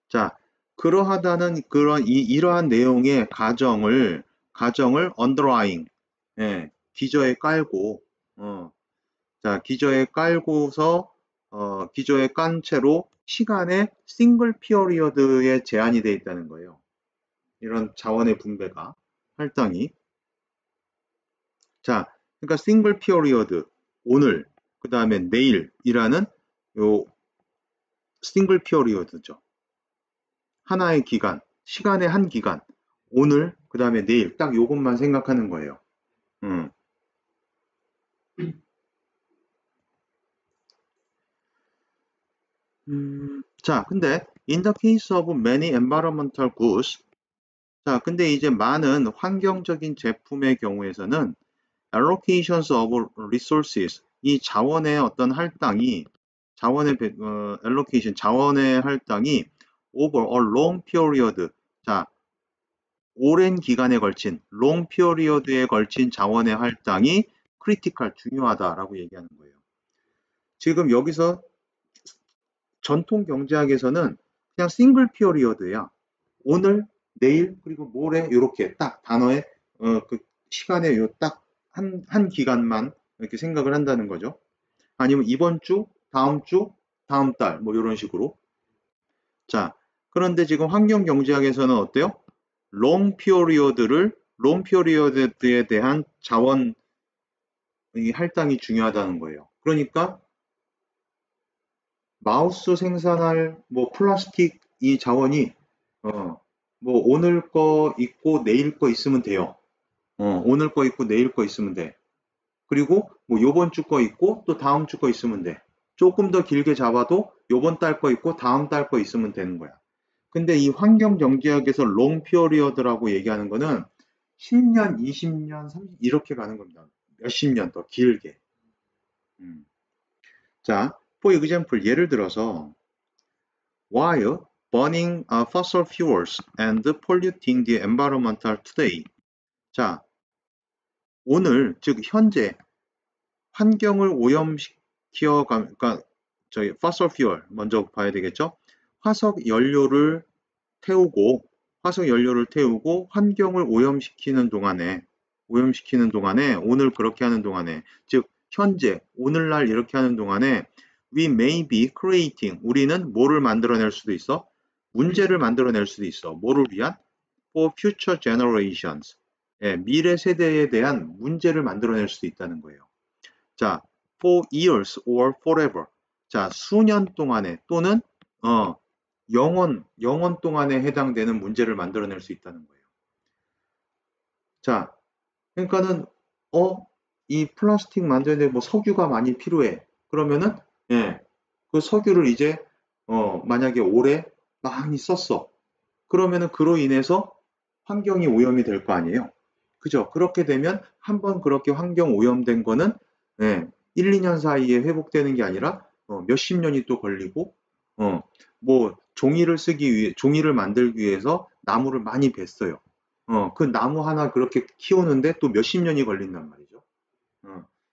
자, 그러하다는 이러한 내용의 가정을 underlying, 기저에 깔고, 자, 기저에 깔고서, 기저에 깐 채로 시간의 싱글 피어리어드에 제한이 되어 있다는 거예요. 이런 자원의 분배가, 할당이. 자, 그러니까 싱글 피어리어드, 오늘, 그 다음에 내일이라는 요 싱글 피어리어드죠. 하나의 기간, 시간의 한 기간, 오늘, 그 다음에 내일, 딱 요것만 생각하는 거예요. 자, 근데 in the case of many environmental goods, 자, 근데 이제 많은 환경적인 제품의 경우에서는 allocations of resources, 이 자원의 어떤 할당이 allocation, 자원의 할당이 over a long period, 자, 오랜 기간에 걸친 long period에 걸친 자원의 할당이 critical, 중요하다라고 얘기하는 거예요. 지금 여기서 전통 경제학에서는 그냥 싱글 피어리어드야. 오늘, 내일, 그리고 모레 이렇게 딱 단어의 그 시간에 한 기간만 이렇게 생각을 한다는 거죠. 아니면 이번 주, 다음 달, 뭐 이런 식으로. 자, 그런데 지금 환경 경제학에서는 어때요? 롱 피어리어드에 대한 자원 할당이 중요하다는 거예요. 그러니까 마우스 생산할 뭐 플라스틱 이 자원이 뭐 오늘 거 있고 내일 거 있으면 돼요. 오늘 거 있고 내일 거 있으면 돼. 그리고 뭐 요번 주 거 있고 또 다음 주 거 있으면 돼. 조금 더 길게 잡아도 요번 달 거 있고 다음 달 거 있으면 되는 거야. 근데 이 환경 경제학에서 롱 피어리어드라고 얘기하는 거는 10년, 20년, 30 이렇게 가는 겁니다. 몇십 년 더 길게. 음. 자, for example 예를 들어서 while burning fossil fuels and polluting the environment today. 자, 오늘 즉 현재 환경을 오염시켜 그러니까 저희 fossil fuel 먼저 봐야 되겠죠? 태우고 화석 연료를 태우고 환경을 오염시키는 동안에 오늘 그렇게 하는 동안에 즉 현재 오늘날 이렇게 하는 동안에 we may be creating 우리는 뭐를 만들어낼 수도 있어? 문제를 만들어낼 수도 있어. 뭐를 위한? for future generations. 미래 세대에 대한 문제를 만들어낼 수도 있다는 거예요. 자, for years or forever. 자, 수년 동안에 또는 영원 동안에 해당되는 문제를 만들어낼 수 있다는 거예요. 자, 그러니까는 이 플라스틱 만드는데 뭐 석유가 많이 필요해. 그러면은 그 석유를 이제 만약에 올해 많이 썼어. 그러면은 그로 인해서 환경이 오염이 될 거 아니에요. 그죠? 그렇게 되면 한번 그렇게 환경 오염된 거는 1, 2년 사이에 회복되는 게 아니라 몇십 년이 또 걸리고 뭐 종이를 만들기 위해서 나무를 많이 뱄어요. 그 나무 하나 그렇게 키우는데 또 몇십 년이 걸린단 말이죠.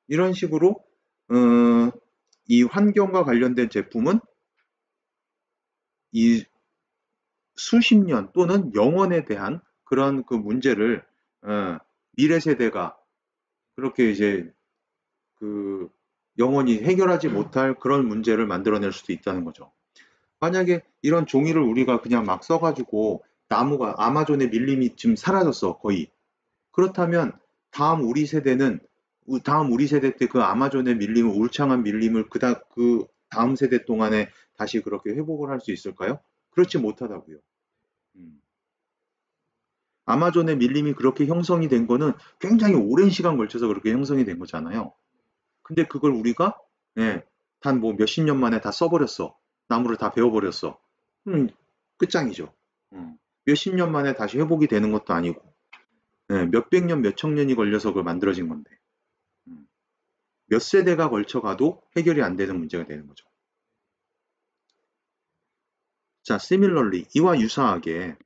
이런 식으로 이 환경과 관련된 제품은 이 수십 년 또는 영원에 대한 그런 그 문제를 미래 세대가 그렇게 이제 그 영원히 해결하지 못할 그런 문제를 만들어낼 수도 있다는 거죠. 만약에 이런 종이를 우리가 그냥 막 써가지고 나무가 아마존의 밀림이 지금 사라졌어, 거의. 그렇다면 다음 우리 세대 때 그 아마존의 밀림을 울창한 밀림을 그 다음 세대 동안에 다시 그렇게 회복을 할 수 있을까요? 그렇지 못하다고요. 음. 아마존의 밀림이 그렇게 형성이 된 거는 굉장히 오랜 시간 걸쳐서 그렇게 형성이 된 거잖아요. 근데 그걸 우리가 예, 단 뭐 몇십 년 만에 다 써버렸어. 나무를 다 베어버렸어. 음, 끝장이죠. 몇십 년 만에 다시 회복이 되는 것도 아니고 예, 몇백 년, 몇천 년이 걸려서 그걸 만들어진 건데 음, 몇 세대가 걸쳐가도 해결이 안 되는 문제가 되는 거죠. 자, similarly, 이와 유사하게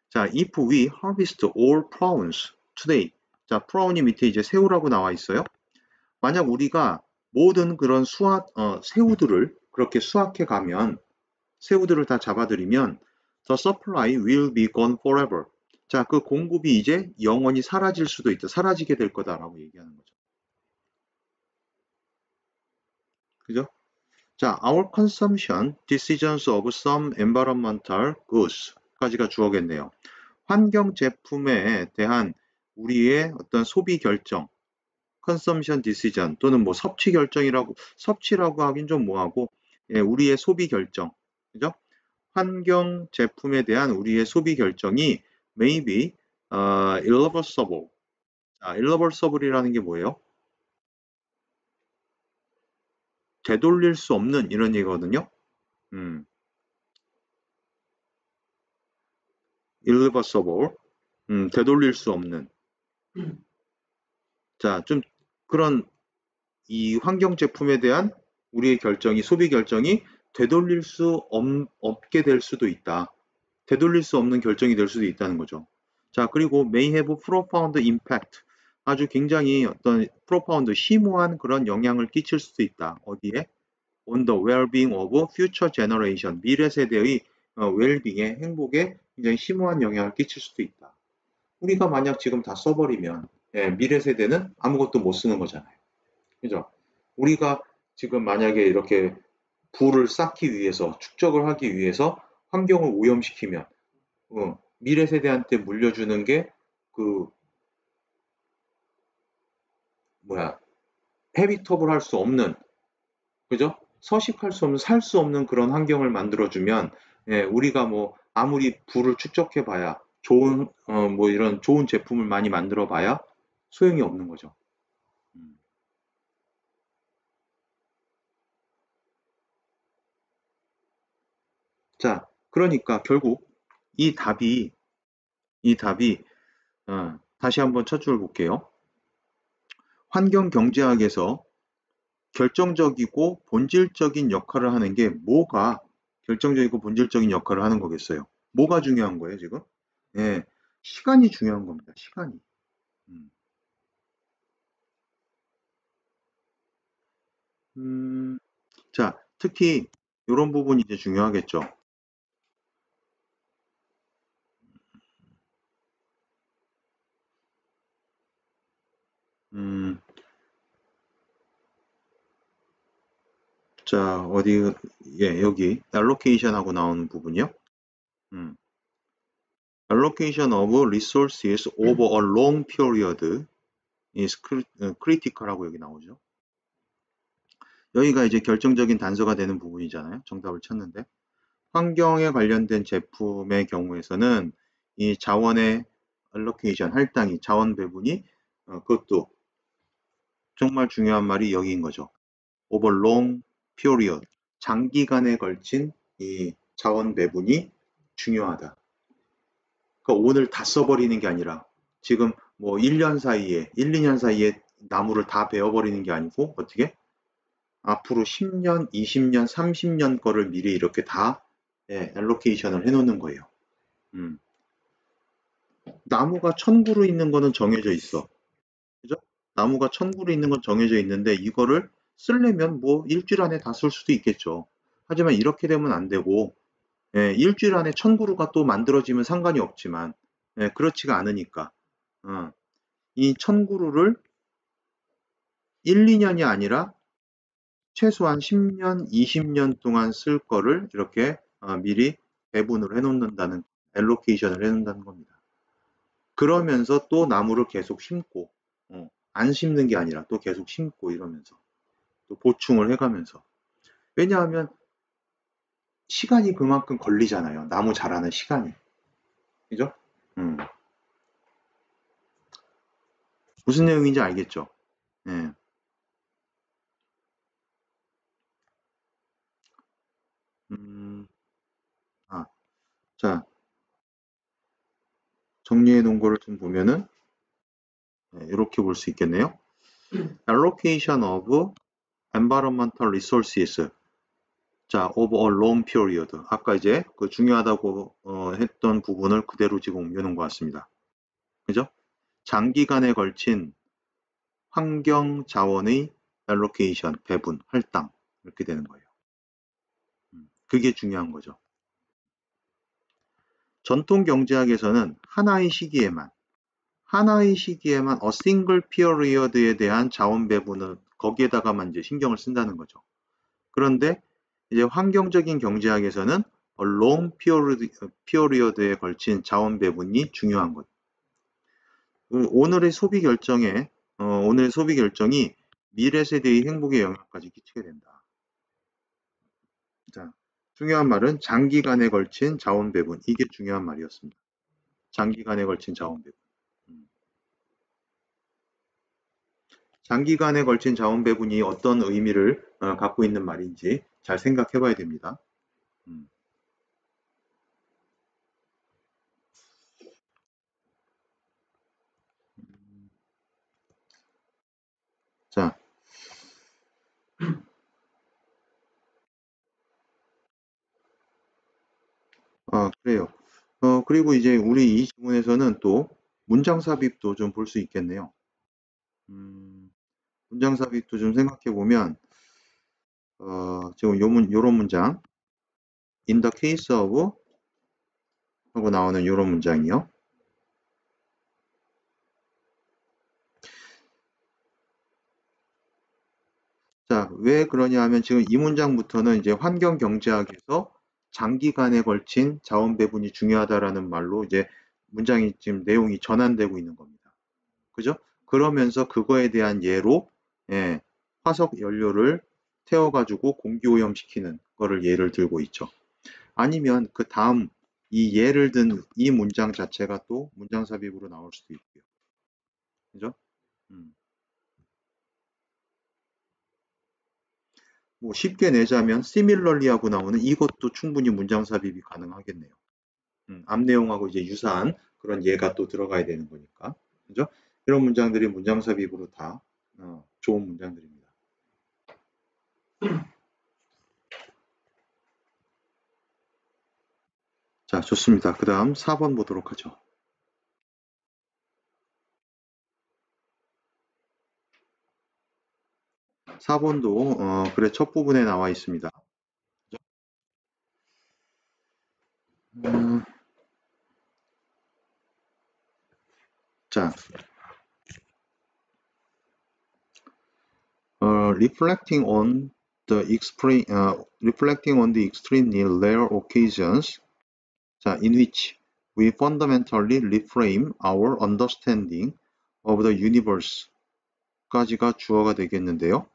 자, if we harvest all prawns today 자, prawn이 밑에 이제 새우라고 나와 있어요. 만약 우리가 모든 그런 새우들을 그렇게 수확해 가면 새우들을 다 잡아들이면 the supply will be gone forever. 자, 그 공급이 이제 영원히 사라질 수도 있다. 사라지게 될 거다라고 얘기하는 거죠. 그죠? 자, our consumption decisions of some environmental goods까지가 주어겠네요. 환경 제품에 대한 우리의 어떤 소비 결정, consumption decision 또는 뭐 섭취라고 하긴 좀 뭐하고, 예, 우리의 소비 결정, 그죠? 환경 제품에 대한 우리의 소비 결정이 maybe irreversible. 자, irreversible이라는 게 뭐예요? 되돌릴 수 없는 이런 얘기거든요. 음, irreversible. 되돌릴 수 없는. 자, 좀 그런 이 환경 제품에 대한 우리의 소비 결정이 되돌릴 수 없게 될 수도 있다. 되돌릴 수 없는 결정이 될 수도 있다는 거죠. 자, 그리고 may have profound impact. 아주 굉장히 어떤 profound, 심오한 그런 영향을 끼칠 수도 있다. 어디에? On the well-being of future generation. 미래 세대의 well-being에, 행복에 굉장히 심오한 영향을 끼칠 수도 있다. 우리가 만약 지금 다 써버리면 예, 미래 세대는 아무것도 못 쓰는 거잖아요. 그죠? 우리가 지금 만약에 이렇게 부를 쌓기 위해서, 축적을 하기 위해서 환경을 오염시키면 미래 세대한테 물려주는 게 그 뭐야 헤비터블 할 수 없는 그죠? 서식할 수 없는 살 수 없는 그런 환경을 만들어주면 예, 우리가 뭐 아무리 부를 축적해봐야 좋은 뭐 이런 좋은 제품을 많이 만들어봐야 소용이 없는 거죠. 음. 자, 그러니까 결국 이 답이 이 답이 다시 한번 첫 줄을 볼게요. 환경 경제학에서 결정적이고 본질적인 역할을 하는 게 뭐가 결정적이고 본질적인 역할을 하는 거겠어요? 뭐가 중요한 거예요, 지금? 예, 시간이 중요한 겁니다. 시간이. 음, 음, 자, 특히 이런 부분이 이제 중요하겠죠. 음, 자, 예, 여기 allocation하고 나오는 부분이요. 음, allocation of resources over a long period is critical하고 여기 나오죠. 여기가 이제 결정적인 단서가 되는 부분이잖아요. 정답을 찾는데. 환경에 관련된 제품의 경우에서는 이 자원의 allocation, 할당이, 자원 배분이 그것도 정말 중요한 말이 여기인 거죠. over long period, 장기간에 걸친 이 자원 배분이 중요하다. 그러니까 오늘 다 써버리는 게 아니라 지금 뭐 1년 사이에, 1, 2년 사이에 나무를 다 베어버리는 게 아니고 어떻게? 앞으로 10년, 20년, 30년 거를 미리 이렇게 다 예, 알로케이션을 해놓는 거예요. 음. 나무가 1000그루 있는 거는 정해져 있어. 그죠? 나무가 1000그루 있는 건 정해져 있는데 이거를 쓰려면 뭐 일주일 안에 다 쓸 수도 있겠죠. 하지만 이렇게 되면 안 되고 예, 일주일 안에 1000그루가 또 만들어지면 상관이 없지만 예, 그렇지가 않으니까 이 1000그루를 1, 2년이 아니라 최소한 10년, 20년 동안 쓸 거를 이렇게 미리 배분을 해 놓는다는 알로케이션을 해놓는다는 겁니다. 그러면서 또 나무를 계속 심고, 안 심는 게 아니라 또 계속 심고 이러면서 또 보충을 해가면서. 왜냐하면 시간이 그만큼 걸리잖아요. 나무 자라는 시간이. 그죠? 음. 무슨 내용인지 알겠죠? 예. 음, 아, 자, 정리해 놓은 거를 좀 보면은, 이렇게 볼 수 있겠네요. Allocation of environmental resources. 자, over a long period. 아까 이제 그 중요하다고 했던 부분을 그대로 지금 옮겨놓은 것 같습니다. 그죠? 장기간에 걸친 환경 자원의 allocation, 배분, 할당. 이렇게 되는 거예요. 그게 중요한 거죠. 전통 경제학에서는 하나의 시기에만 a single period에 대한 자원 배분을 거기에다가만 이제 신경을 쓴다는 거죠. 그런데 이제 환경적인 경제학에서는 a long period에 걸친 자원 배분이 중요한 것. 오늘의 소비 결정이 미래 세대의 행복에 영향까지 끼치게 된다. 자, 중요한 말은 장기간에 걸친 자원 배분. 이게 중요한 말이었습니다. 장기간에 걸친 자원 배분. 장기간에 걸친 자원 배분이 어떤 의미를 갖고 있는 말인지 잘 생각해 봐야 됩니다. 음. 자, 그래요. 그리고 이제 우리 이 지문에서는 또 문장 삽입도 좀 볼 수 있겠네요. 문장 삽입도 좀 생각해 보면, 지금 요런 문장, in the case of 하고 나오는 요런 문장이요. 자, 왜 그러냐 하면 지금 이 문장부터는 이제 환경 경제학에서 장기간에 걸친 자원 배분이 중요하다라는 말로 이제 문장이 지금 내용이 전환되고 있는 겁니다. 그죠? 그러면서 그거에 대한 예로, 예, 화석 연료를 태워가지고 공기 오염시키는 거를 예를 들고 있죠. 아니면 그 다음 이 예를 든 이 문장 자체가 또 문장 삽입으로 나올 수도 있고요. 그죠? 음. 뭐 쉽게 내자면 similarly 하고 나오는 이것도 충분히 문장 삽입이 가능하겠네요. 앞 내용하고 이제 유사한 그런 예가 또 들어가야 되는 거니까. 그죠? 이런 문장들이 문장 삽입으로 다 좋은 문장들입니다. 자, 좋습니다. 그 다음 4번 보도록 하죠. 4번도 글의 첫 부분에 나와 있습니다. 음, 자, reflecting on the extremely rare occasions, 자, in which we fundamentally reframe our understanding of the universe 까지가 주어가 되겠는데요.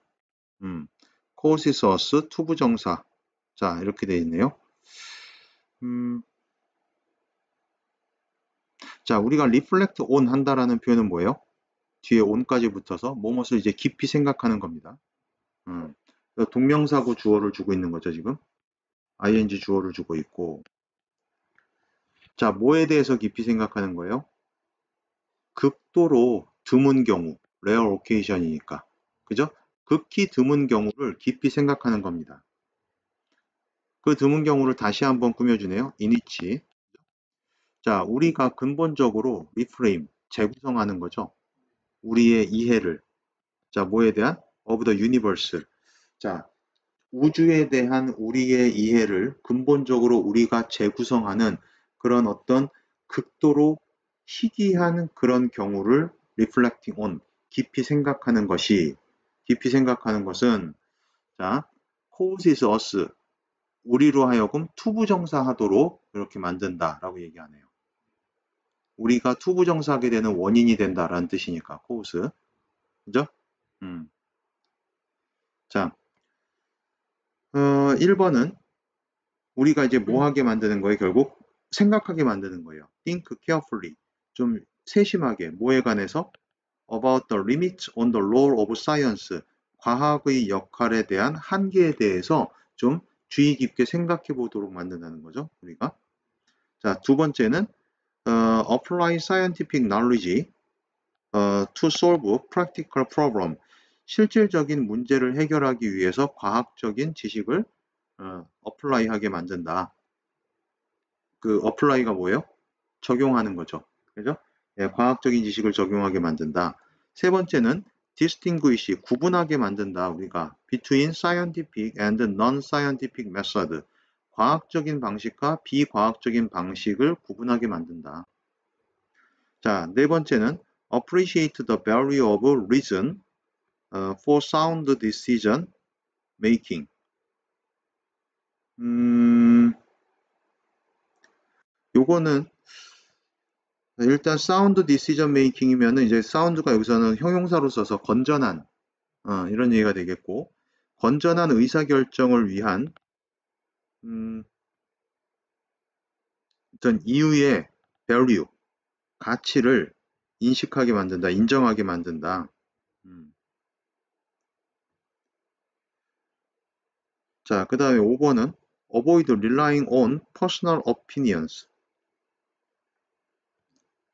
causes us 투부정사. 자, 이렇게 되어 있네요. 자, 우리가 reflect on 한다라는 표현은 뭐예요? 뒤에 on까지 붙어서 뭐뭇을 이제 깊이 생각하는 겁니다. 동명사고 주어를 주고 있는 거죠, 지금. ing 주어를 주고 있고. 자, 뭐에 대해서 깊이 생각하는 거예요? 극도로 드문 경우, rare occasion이니까. 그죠? 극히 드문 경우를 깊이 생각하는 겁니다. 그 드문 경우를 다시 한번 꾸며주네요. in which. 자, 우리가 근본적으로 reframe, 재구성하는 거죠. 우리의 이해를. 자, 뭐에 대한? of the universe. 자, 우주에 대한 우리의 이해를 근본적으로 우리가 재구성하는 그런 어떤 극도로 희귀한 그런 경우를 reflecting on, 깊이 생각하는 것은, 자, causes us, 우리로 하여금 투부정사하도록 그렇게 만든다라고 얘기하네요. 우리가 투부정사하게 되는 원인이 된다라는 뜻이니까 cause. 그죠? 자, 1번은 우리가 이제 뭐 하게 만드는 거예요? 결국 생각하게 만드는 거예요. think carefully. 좀 세심하게 뭐에 관해서 about the limits on the role of science. 과학의 역할에 대한 한계에 대해서 좀 주의 깊게 생각해 보도록 만든다는 거죠. 우리가. 자, 두 번째는 apply scientific knowledge to solve practical problem. 실질적인 문제를 해결하기 위해서 과학적인 지식을 apply하게 만든다. 그 apply가 뭐예요? 적용하는 거죠. 그죠? 예, 과학적인 지식을 적용하게 만든다. 세 번째는 distinguish, 구분하게 만든다. 우리가 between scientific and non-scientific method. 과학적인 방식과 비과학적인 방식을 구분하게 만든다. 자, 네 번째는 appreciate the value of reason for sound decision making. 요거는 일단 사운드 디시전 메이킹이면은 이제 사운드가 여기서는 형용사로 써서 건전한 이런 얘기가 되겠고, 건전한 의사결정을 위한 어떤 이유의 value, 가치를 인식하게 만든다, 인정하게 만든다. 자, 그 다음에 5번은 avoid relying on personal opinions.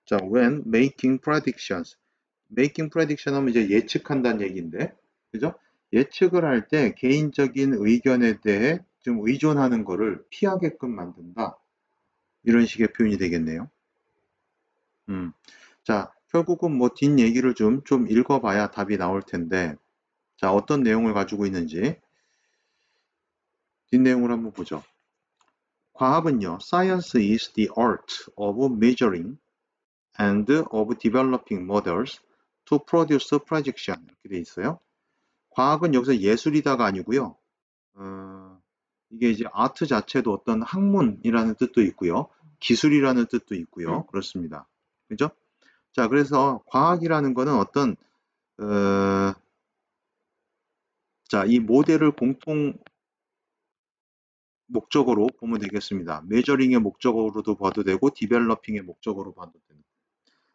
자, when making predictions. making prediction 하면 이제 예측한다는 얘기인데, 그죠? 예측을 할 때 개인적인 의견에 대해 좀 의존하는 거를 피하게끔 만든다. 이런 식의 표현이 되겠네요. 자, 결국은 뭐 뒷 얘기를 좀 읽어봐야 답이 나올 텐데, 자, 어떤 내용을 가지고 있는지 뒷 내용을 한번 보죠. 과학은요, science is the art of measuring and of developing models to produce prediction. 이렇게 돼 있어요. 과학은 여기서 예술이다가 아니고요. 이게 이제 아트 자체도 어떤 학문이라는 뜻도 있고요. 기술이라는 뜻도 있고요. 그렇습니다. 그죠? 자, 그래서 과학이라는 거는 어떤 자, 이 모델을 공통 목적으로 보면 되겠습니다. 메저링의 목적으로도 봐도 되고 디벨로핑의 목적으로 봐도 되는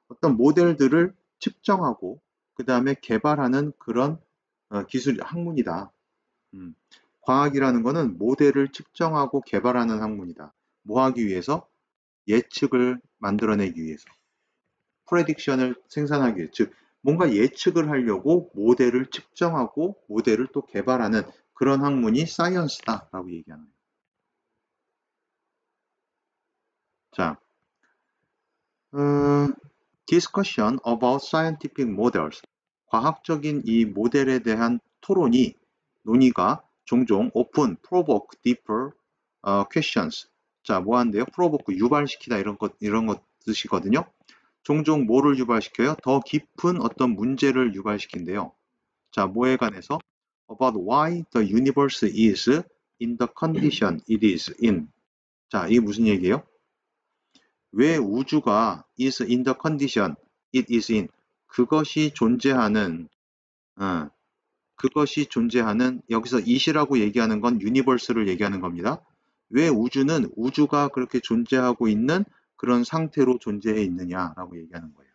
어떤 모델들을 측정하고 그 다음에 개발하는 그런 기술 학문이다. 과학이라는 거는 모델을 측정하고 개발하는 학문이다. 뭐 하기 위해서? 예측을 만들어내기 위해서. 프레딕션을 생산하기 위해서. 즉 뭔가 예측을 하려고 모델을 측정하고 모델을 또 개발하는 그런 학문이 사이언스다라고 얘기하는 거예요. 자, discussion about scientific models. 과학적인 이 모델에 대한 토론이 논의가 종종 open, provoke, deeper questions. 자, 뭐 한대요? provoke, 유발시키다 이런 것 뜻이거든요. 종종 뭐를 유발시켜요? 더 깊은 어떤 문제를 유발시킨대요. 자, 뭐에 관해서? About why the universe is in the condition it is in. 자, 이게 무슨 얘기예요? 왜 우주가 is in the condition it is in. 그것이 존재하는 여기서 it이라고 얘기하는 건 universe를 얘기하는 겁니다. 왜 우주는 우주가 그렇게 존재하고 있는 그런 상태로 존재해 있느냐라고 얘기하는 거예요.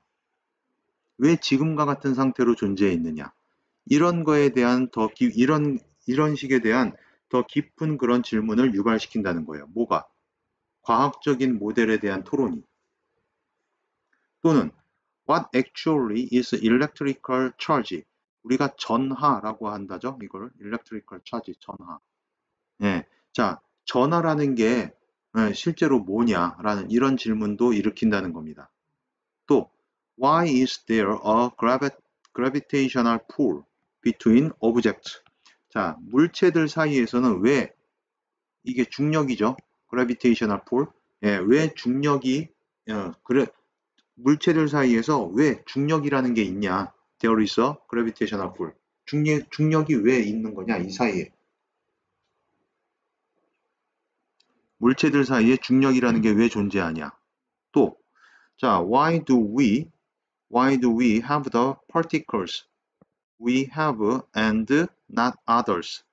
왜 지금과 같은 상태로 존재해 있느냐. 이런 거에 대한 이런 식에 대한 더 깊은 그런 질문을 유발시킨다는 거예요. 뭐가? 과학적인 모델에 대한 토론이. 또는 what actually is electrical charge? 우리가 전하라고 한다죠. 이걸 electrical charge, 전하. 예. 자, 전하라는 게 실제로 뭐냐라는 이런 질문도 일으킨다는 겁니다. 또 why is there a gravitational pull between objects? 자, 물체들 사이에서는 왜 이게 중력이죠. gravitational pull. 예, 왜 중력이 물체들 사이에서 왜 중력이라는 게 있냐? There is a gravitational pull. 중력이 왜 있는 거냐? 이 사이에. 물체들 사이에 중력이라는 게 왜 존재하냐. 또, 자, why do we have the particles we have and not others?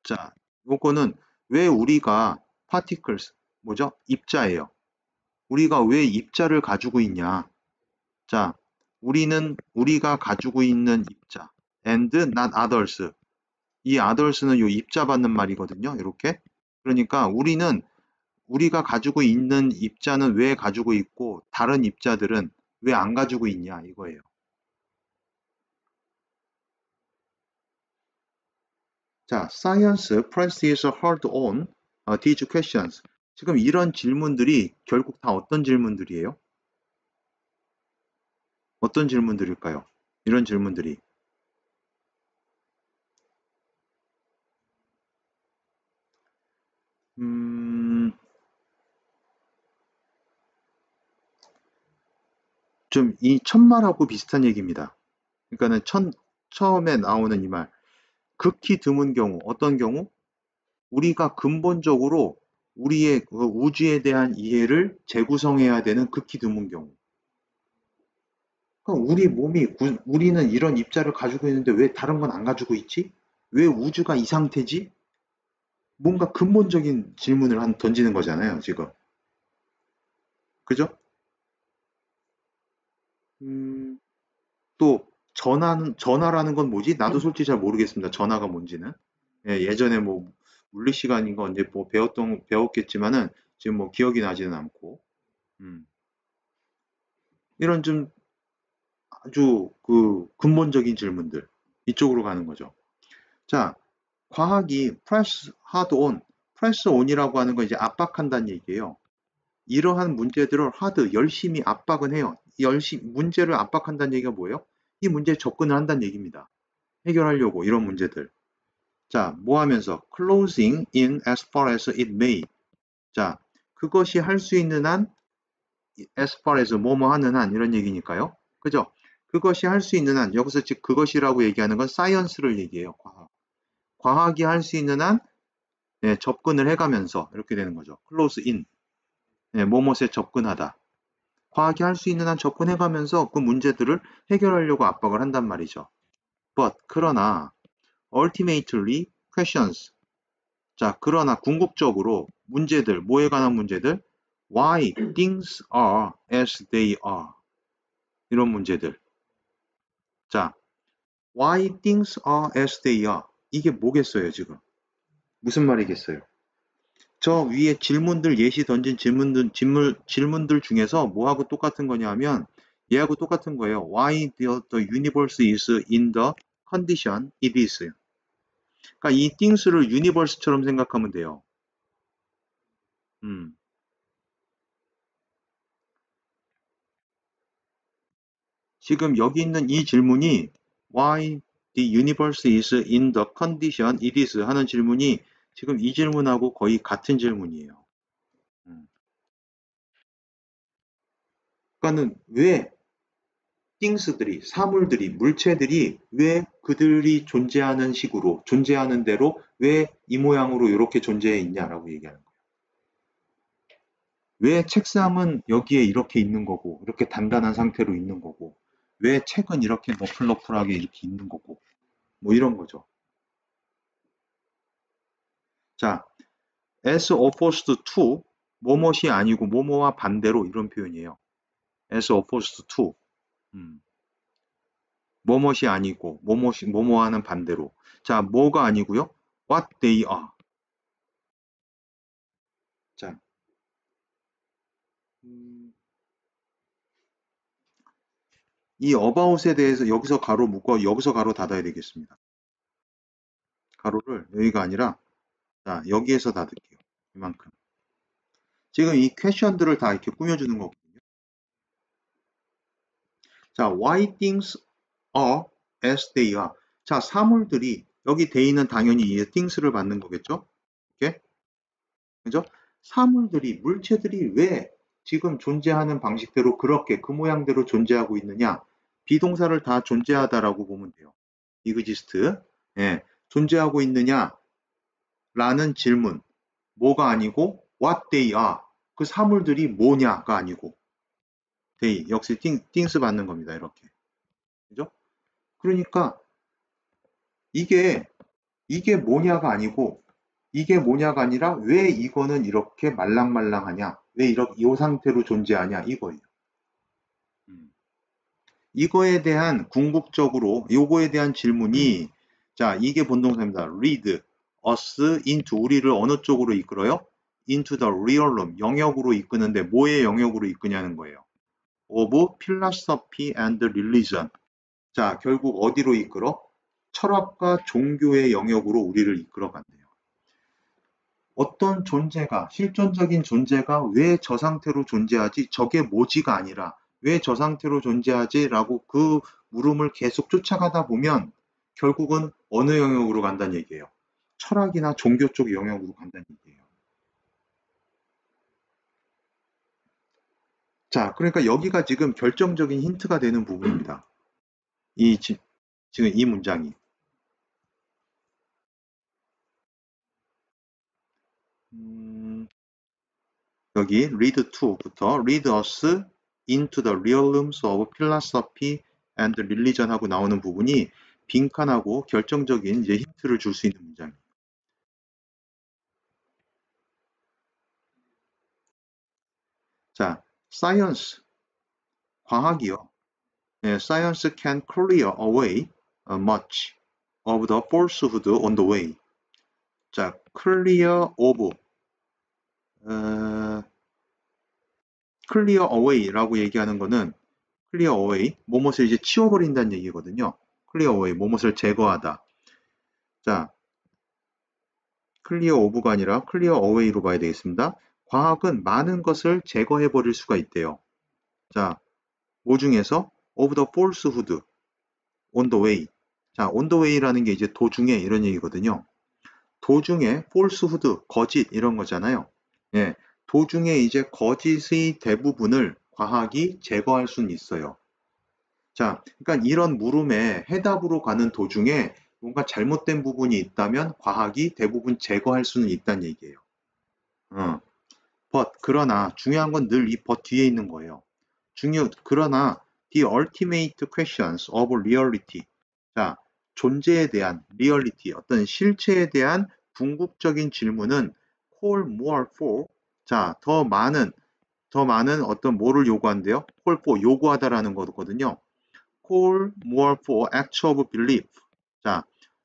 자, 요거는 왜 우리가 particles, 뭐죠? 입자예요. 우리가 왜 입자를 가지고 있냐? 자, 우리가 가지고 있는 입자 and not others. 이 others는 요 입자 받는 말이거든요. 이렇게. 그러니까 우리가 가지고 있는 입자는 왜 가지고 있고 다른 입자들은 왜 안 가지고 있냐 이거예요. 자, science presses hard on these questions. 지금 이런 질문들이 결국 다 어떤 질문들이에요? 어떤 질문들일까요? 이런 질문들이. 좀 이 첫말하고 비슷한 얘기입니다. 그러니까는 처음에 나오는 이 말. 극히 드문 경우, 어떤 경우? 우리가 근본적으로 우리의 그 우주에 대한 이해를 재구성해야 되는 극히 드문 경우. 그럼 우리는 이런 입자를 가지고 있는데 왜 다른 건 안 가지고 있지? 왜 우주가 이 상태지? 뭔가 근본적인 질문을 던지는 거잖아요, 지금. 그죠? 또 전하라는 건 뭐지? 나도 솔직히 잘 모르겠습니다. 전하가 뭔지는. 예전에 뭐 물리 시간인 거 언제 뭐 배웠겠지만은 지금 뭐 기억이 나지는 않고. 음. 이런 좀 아주 그 근본적인 질문들 이쪽으로 가는 거죠. 자, 과학이 press hard on, press on이라고 하는 건 이제 압박한다는 얘기예요. 이러한 문제들을 hard, 열심히 압박은 해요. 문제를 압박한다는 얘기가 뭐예요? 이 문제에 접근을 한다는 얘기입니다. 해결하려고 이런 문제들. 자, 뭐 하면서 closing in as far as it may. 자, 그것이 할 수 있는 한 as far as 뭐뭐 하는 한 이런 얘기니까요. 그죠? 그것이 할 수 있는 한 여기서 즉 그것이라고 얘기하는 건 사이언스를 얘기해요. 과학이 할 수 있는 한 접근을 해가면서 이렇게 되는 거죠. close in. 뭐뭐에 접근하다. 과학이 할 수 있는 한 접근해가면서 그 문제들을 해결하려고 압박을 한단 말이죠. But 그러나 ultimately questions. 자, 그러나 궁극적으로 문제들, 뭐에 관한 문제들? Why things are as they are. 이런 문제들. 자, why things are as they are. 이게 뭐겠어요, 지금? 무슨 말이겠어요? 저 위에 예시 던진 질문들 중에서 뭐하고 똑같은 거냐면 얘하고 똑같은 거예요. Why the universe is in the condition it is. 그러니까 이 things를 universe처럼 생각하면 돼요. 지금 여기 있는 이 질문이 Why the universe is in the condition it is 하는 질문이 지금 이 질문하고 거의 같은 질문이에요. 그러니까는 왜 things들이, 사물들이, 물체들이 왜 그들이 존재하는 대로 왜 이 모양으로 이렇게 존재해 있냐라고 얘기하는 거예요. 왜 책상은 여기에 이렇게 있는 거고, 이렇게 단단한 상태로 있는 거고, 왜 책은 이렇게 너플너플하게 이렇게 있는 거고, 뭐 이런 거죠. 자, as opposed to, 뭐뭇이 아니고 뭐뭐와 반대로 이런 표현이에요. as opposed to. 뭐뭇이 아니고 뭐뭐와는 반대로. 자, 뭐가 아니고요? what they are. 자, 이 about에 대해서 여기서 가로 묶어 여기서 가로 닫아야 되겠습니다. 가로를 여기가 아니라 자, 여기에서 닫을게요. 이만큼. 지금 이 퀘션들을 다 이렇게 꾸며주는 거거든요. 자, why things are as they are. 자, 사물들이 여기 they는 당연히 이 things를 받는 거겠죠? 이렇게. 그죠? 사물들이, 물체들이 왜 지금 존재하는 방식대로 그렇게 그 모양대로 존재하고 있느냐? 비동사를 다 존재하다라고 보면 돼요. exist. 존재하고 있느냐? 라는 질문. 뭐가 아니고 what they are. 그 사물들이 뭐냐가 아니고 they 역시 things 받는 겁니다. 이렇게. 그죠? 그러니까 이게 뭐냐가 아니고 이게 뭐냐가 아니라 왜 이거는 이렇게 말랑말랑하냐? 왜 이렇게 이 상태로 존재하냐? 이거예요. 이거에 대한 궁극적으로 요거에 대한 질문이 자, 이게 본동사입니다. lead us into 우리를 어느 쪽으로 이끌어요? into the realm 영역으로 이끄는데 뭐의 영역으로 이끄냐는 거예요. of philosophy and religion. 자, 결국 어디로 이끌어? 철학과 종교의 영역으로 우리를 이끌어 간대요. 어떤 존재가 실존적인 존재가 왜 저 상태로 존재하지? 저게 뭐지가 아니라 왜 저 상태로 존재하지? 라고 그 물음을 계속 쫓아가다 보면 결국은 어느 영역으로 간다는 얘기예요. 철학이나 종교 쪽 영역으로 간다는 얘기예요. 자, 그러니까 여기가 지금 결정적인 힌트가 되는 부분입니다. 지금 이 문장이. 여기 read to부터 read us into the realms of philosophy and religion 하고 나오는 부분이 빈칸하고 결정적인 이제 힌트를 줄 수 있는 문장이에요. 자, science, 과학이요. 네, science can clear away much of the falsehood on the way. 자, clear of, clear away라고 얘기하는 거는 clear away, 뭐뭇을 이제 치워버린다는 얘기거든요. clear away, 뭐뭇을 제거하다. 자, clear of가 아니라 clear away로 봐야 되겠습니다. 과학은 많은 것을 제거해 버릴 수가 있대요. 자, 뭐 중에서 of the falsehood on the way. 자, on the way라는 게 이제 도중에 이런 얘기거든요. 도중에 falsehood, 거짓 이런 거잖아요. 예, 도중에 이제 거짓의 대부분을 과학이 제거할 수는 있어요. 자, 그러니까 이런 물음에 해답으로 가는 도중에 뭔가 잘못된 부분이 있다면 과학이 대부분 제거할 수는 있다는 얘기예요. 그러나 중요한 건 늘 이 but 뒤에 있는 거예요. 그러나 the ultimate questions of reality. 자, 존재에 대한 reality, 어떤 실체에 대한 궁극적인 질문은 call more for. 자, 더 많은 어떤 뭐를 요구한대요? call for 요구하다라는 거거든요. call more for act of belief. 자,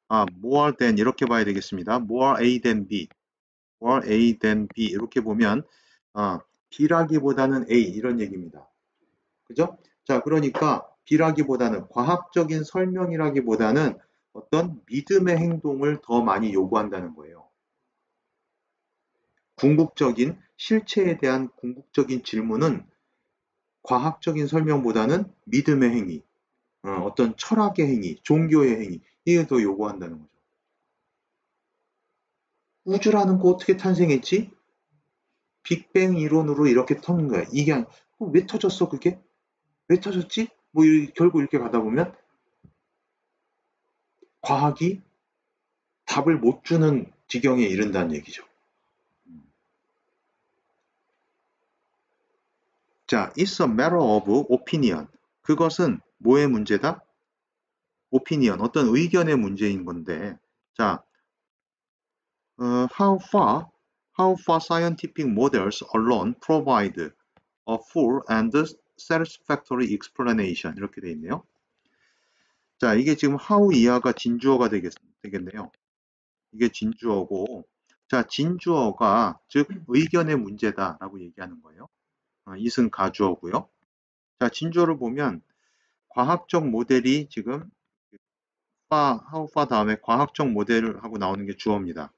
more than 이렇게 봐야 되겠습니다. more A than B. more A than B 이렇게 보면 B라기보다는 A 이런 얘기입니다. 그죠? 자, 그러니까 B라기보다는 과학적인 설명이라기보다는 어떤 믿음의 행동을 더 많이 요구한다는 거예요. 궁극적인 실체에 대한 궁극적인 질문은 과학적인 설명보다는 믿음의 행위, 어떤 철학의 행위, 종교의 행위 이게 더 요구한다는 거죠. 우주라는 거 어떻게 탄생했지? 빅뱅 이론으로 이렇게 터는 거야. 이게 왜 터졌어 그게? 왜 터졌지? 뭐 결국 이렇게 가다 보면 과학이 답을 못 주는 지경에 이른다는 얘기죠. 자, it's a matter of opinion. 그것은 뭐의 문제다? opinion, 어떤 의견의 문제인 건데, 자, how far scientific models alone provide a full and satisfactory explanation. 이렇게 돼 있네요. 자, 이게 지금 how 이하가 진주어가 되겠네요. 이게 진주어고, 자, 진주어가 즉 의견의 문제다라고 얘기하는 거예요. 이승 가주어고요. 자, 진주어를 보면 과학적 모델이 지금 how far 다음에 과학적 모델을 하고 나오는 게 주어입니다.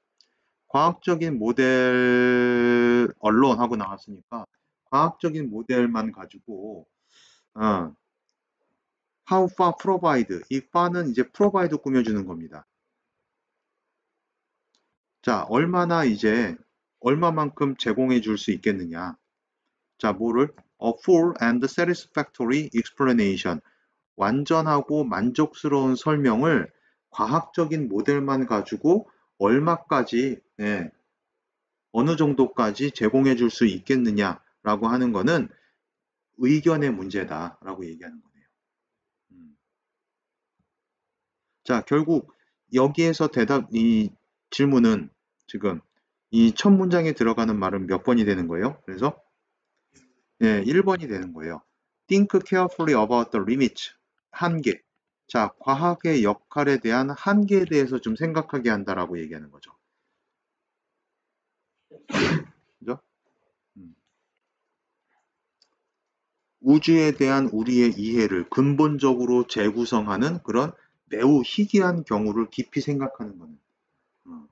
과학적인 모델 언론 하고 나왔으니까 과학적인 모델만 가지고 how far provide 이 far는 이제 provide 꾸며주는 겁니다. 자, 얼마만큼 제공해 줄 수 있겠느냐. 자, 뭐를? A full and satisfactory explanation. 완전하고 만족스러운 설명을 과학적인 모델만 가지고 얼마까지, 예, 어느 정도까지 제공해 줄 수 있겠느냐라고 하는 거는 의견의 문제다라고 얘기하는 거네요. 음. 자, 결국 여기에서 이 질문은 지금 이 첫 문장에 들어가는 말은 몇 번이 되는 거예요? 그래서 예, 1번이 되는 거예요. Think carefully about the limits. 한계. 자, 과학의 역할에 대한 한계에 대해서 좀 생각하게 한다라고 얘기하는 거죠. 그죠? 우주에 대한 우리의 이해를 근본적으로 재구성하는 그런 매우 희귀한 경우를 깊이 생각하는 거는. 어,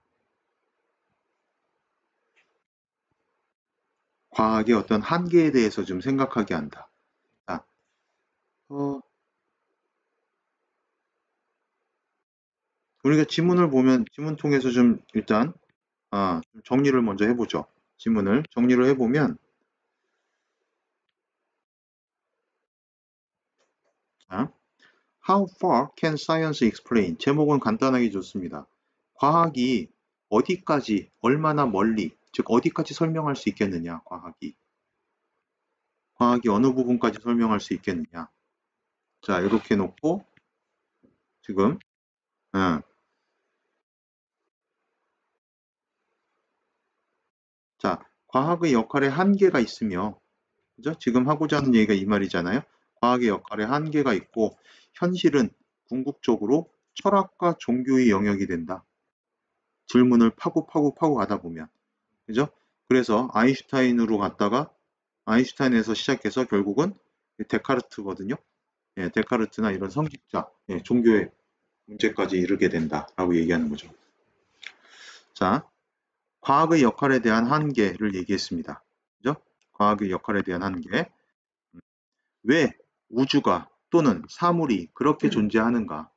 과학의 어떤 한계에 대해서 좀 생각하게 한다. 자, 어, 우리가 지문을 보면 지문 통해서 좀 일단 좀 정리를 먼저 해보죠. 지문을 정리를 해보면 자, How far can science explain? 제목은 간단하게 좋습니다. 과학이 어디까지, 얼마나 멀리, 즉 어디까지 설명할 수 있겠느냐, 과학이. 과학이 어느 부분까지 설명할 수 있겠느냐. 자, 이렇게 놓고 지금 어, 자, 과학의 역할에 한계가 있으며 그죠? 지금 하고자 하는 얘기가 이 말이잖아요. 과학의 역할에 한계가 있고 현실은 궁극적으로 철학과 종교의 영역이 된다. 질문을 파고 가다 보면. 그죠? 그래서 아인슈타인으로 갔다가 아인슈타인에서 시작해서 결국은 데카르트거든요. 예, 데카르트나 이런 성직자, 예, 종교의 문제까지 이르게 된다라고 얘기하는 거죠. 자, 과학의 역할에 대한 한계를 얘기했습니다. 그죠? 과학의 역할에 대한 한계. 왜 우주가 또는 사물이 그렇게 존재하는가?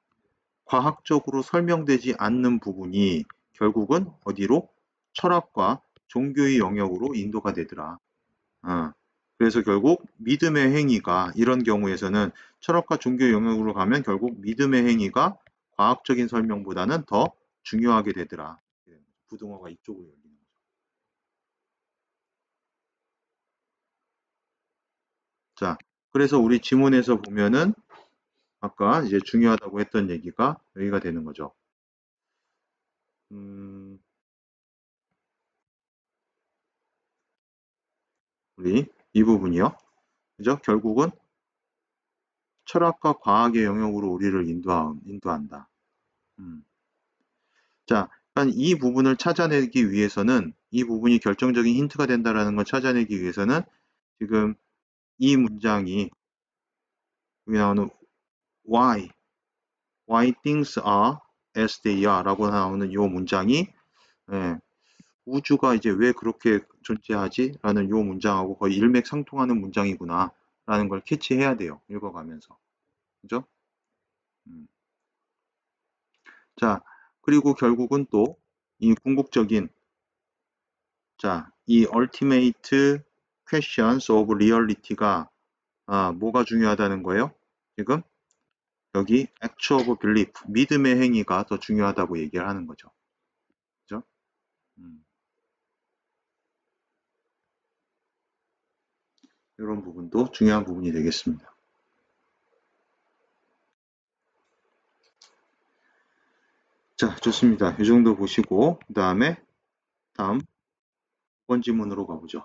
과학적으로 설명되지 않는 부분이 결국은 어디로? 철학과 종교의 영역으로 인도가 되더라. 어, 그래서 결국 믿음의 행위가 이런 경우에서는 철학과 종교 영역으로 가면 결국 믿음의 행위가 과학적인 설명보다는 더 중요하게 되더라. 부등호가 이쪽으로 열리는 거죠. 자, 그래서 우리 지문에서 보면은 아까 이제 중요하다고 했던 얘기가 여기가 되는 거죠. 음, 우리 이 부분이요. 그죠? 결국은 철학과 과학의 영역으로 우리를 인도한다. 음. 자, 그러니까 이 부분을 찾아내기 위해서는 이 부분이 결정적인 힌트가 된다라는 걸 찾아내기 위해서는 지금 이 문장이 여기 나오는 why things are as they are 라고 나오는 이 문장이 예, 우주가 이제 왜 그렇게 존재하지? 라는 이 문장하고 거의 일맥상통하는 문장이구나 라는 걸 캐치해야 돼요. 읽어가면서. 그죠? 음. 자, 그리고 결국은 또 이 궁극적인 자, 이 ultimate questions of reality가 뭐가 중요하다는 거예요? 지금 여기 act of belief, 믿음의 행위가 더 중요하다고 얘기를 하는 거죠. 그죠? 이런 부분도 중요한 부분이 되겠습니다. 자, 좋습니다. 이 정도 보시고 그 다음에 다음 5번 지문으로 가보죠.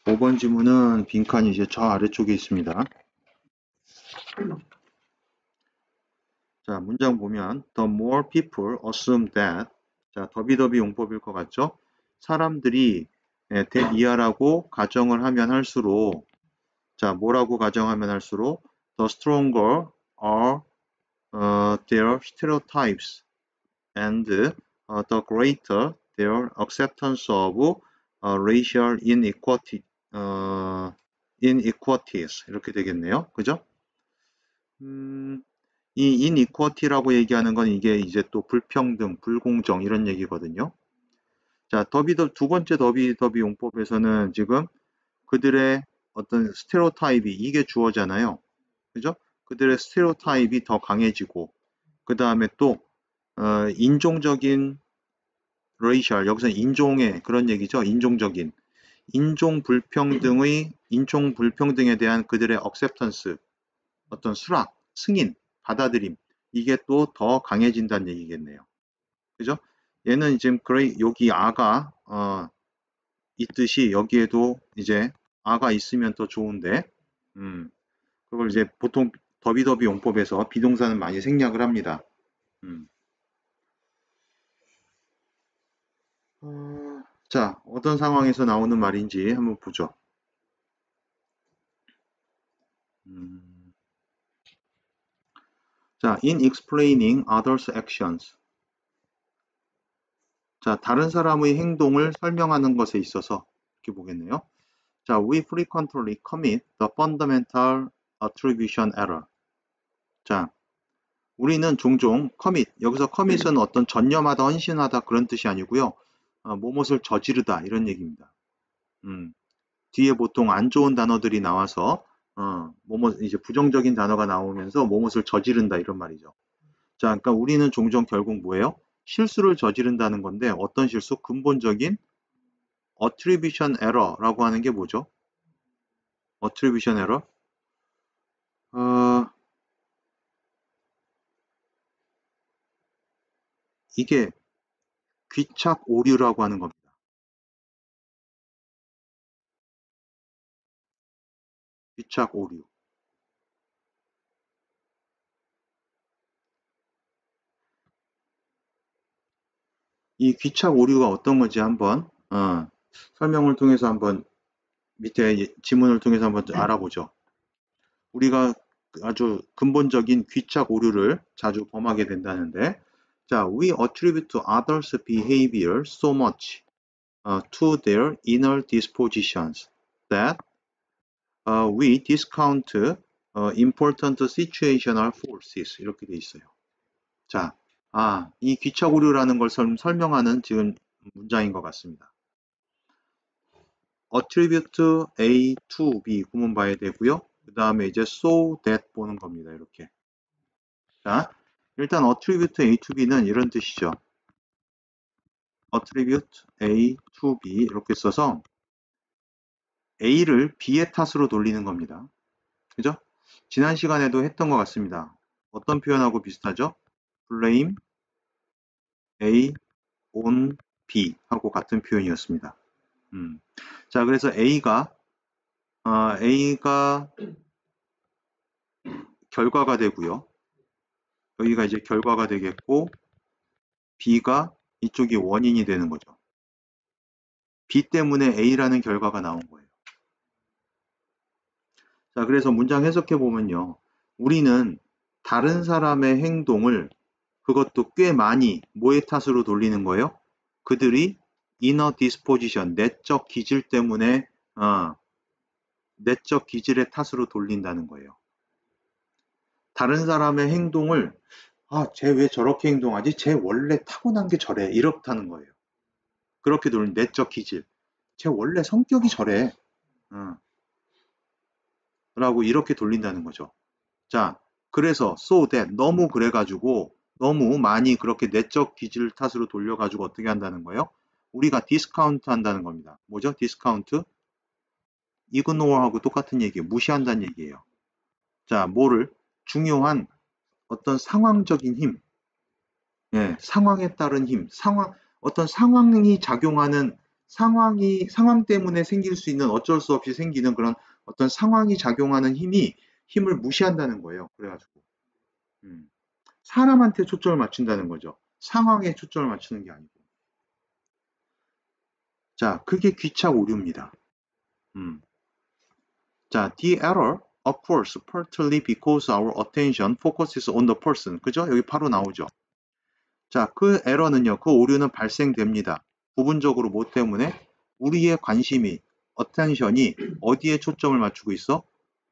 5번 지문은 빈칸이 이제 저 아래쪽에 있습니다. 자, 문장 보면 The more people assume that 자, 더비더비 용법일 것 같죠? 사람들이 that 이하라고 가정을 하면 할수록 자, 뭐라고 가정하면 할수록 the stronger are their stereotypes and the greater their acceptance of racial inequalities 이렇게 되겠네요. 그죠? 이 inequality라고 얘기하는 건 이게 이제 또 불평등, 불공정 이런 얘기거든요. 자, 두 번째 더비 용법에서는 지금 그들의 어떤 스테레오타입이 이게 주어잖아요. 그죠? 그들의 스테레오타입이 더 강해지고 그 다음에 또 인종적인 레이셜 여기서 인종의 그런 얘기죠. 인종적인 인종 불평등에 대한 그들의 억셉턴스 어떤 수락, 승인, 받아들임 이게 또 더 강해진다는 얘기겠네요. 그죠? 얘는 지금 여기 아가 있듯이 여기에도 이제 아가 있으면 더 좋은데 그걸 이제 보통 더비더비 용법에서 비동사는 많이 생략을 합니다. 음. 자, 어떤 상황에서 나오는 말인지 한번 보죠. 자, in explaining others' actions. 자, 다른 사람의 행동을 설명하는 것에 있어서 이렇게 보겠네요. 자, we frequently commit the fundamental attribution error. 자, 우리는 종종 commit, 여기서 commit은 어떤 전념하다, 헌신하다 그런 뜻이 아니고요. 뭐뭇을 저지르다 이런 얘기입니다. 뒤에 보통 안 좋은 단어들이 나와서 뭐뭇 이제 부정적인 단어가 나오면서 뭐뭇을 저지른다 이런 말이죠. 자, 그러니까 우리는 종종 결국 뭐예요? 실수를 저지른다는 건데 어떤 실수? 근본적인 attribution error라고 하는 게 뭐죠? attribution error? 이게 귀착 오류라고 하는 겁니다. 귀착 오류. 이 귀착 오류가 어떤 건지 한번 설명을 통해서 한번 밑에 지문을 통해서 한번 알아보죠. 우리가 아주 근본적인 귀착 오류를 자주 범하게 된다는데 자, we attribute to others' behavior so much to their inner dispositions that we discount important situational forces 이렇게 돼 있어요. 자, 이 귀착 오류라는 걸 설명하는 지금 문장인 것 같습니다. attribute A to B 구문 봐야 되고요. 그 다음에 이제 so that 보는 겁니다. 이렇게. 자, 일단 attribute A to B는 이런 뜻이죠. attribute A to B 이렇게 써서 A를 B의 탓으로 돌리는 겁니다. 그죠? 지난 시간에도 했던 것 같습니다. 어떤 표현하고 비슷하죠? blame A on B 하고 같은 표현이었습니다. 자, 그래서 A가 결과가 되고요. 여기가 이제 결과가 되겠고 B가 이쪽이 원인이 되는 거죠. B 때문에 A라는 결과가 나온 거예요. 자, 그래서 문장 해석해 보면요. 우리는 다른 사람의 행동을 그것도 꽤 많이 뭐의 탓으로 돌리는 거예요? 그들이 inner disposition, 내적 기질 때문에 내적 기질의 탓으로 돌린다는 거예요. 다른 사람의 행동을 쟤 왜 저렇게 행동하지? 쟤 원래 타고난 게 저래. 이렇다는 거예요. 그렇게 돌린 내적 기질. 쟤 원래 성격이 저래. 라고 이렇게 돌린다는 거죠. 자, 그래서 so that 너무 그래가지고 너무 많이 그렇게 내적 기질 탓으로 돌려가지고 어떻게 한다는 거예요? 우리가 디스카운트 한다는 겁니다. 뭐죠? 디스카운트? ignore하고 똑같은 얘기예요. 무시한다는 얘기예요. 자, 뭐를? 중요한 어떤 상황적인 힘, 상황에 따른 힘, 어떤 상황이 작용하는 상황 때문에 생길 수 있는 어쩔 수 없이 생기는 그런 어떤 상황이 작용하는 힘을 무시한다는 거예요. 그래가지고. 사람한테 초점을 맞춘다는 거죠. 상황에 초점을 맞추는 게 아니고. 자, 그게 귀착 오류입니다. 자, the error occurs partly because our attention focuses on the person. 그죠? 여기 바로 나오죠. 자, 그 에러는요, 그 오류는 발생됩니다. 부분적으로 뭐 때문에? 우리의 관심이, attention이 어디에 초점을 맞추고 있어?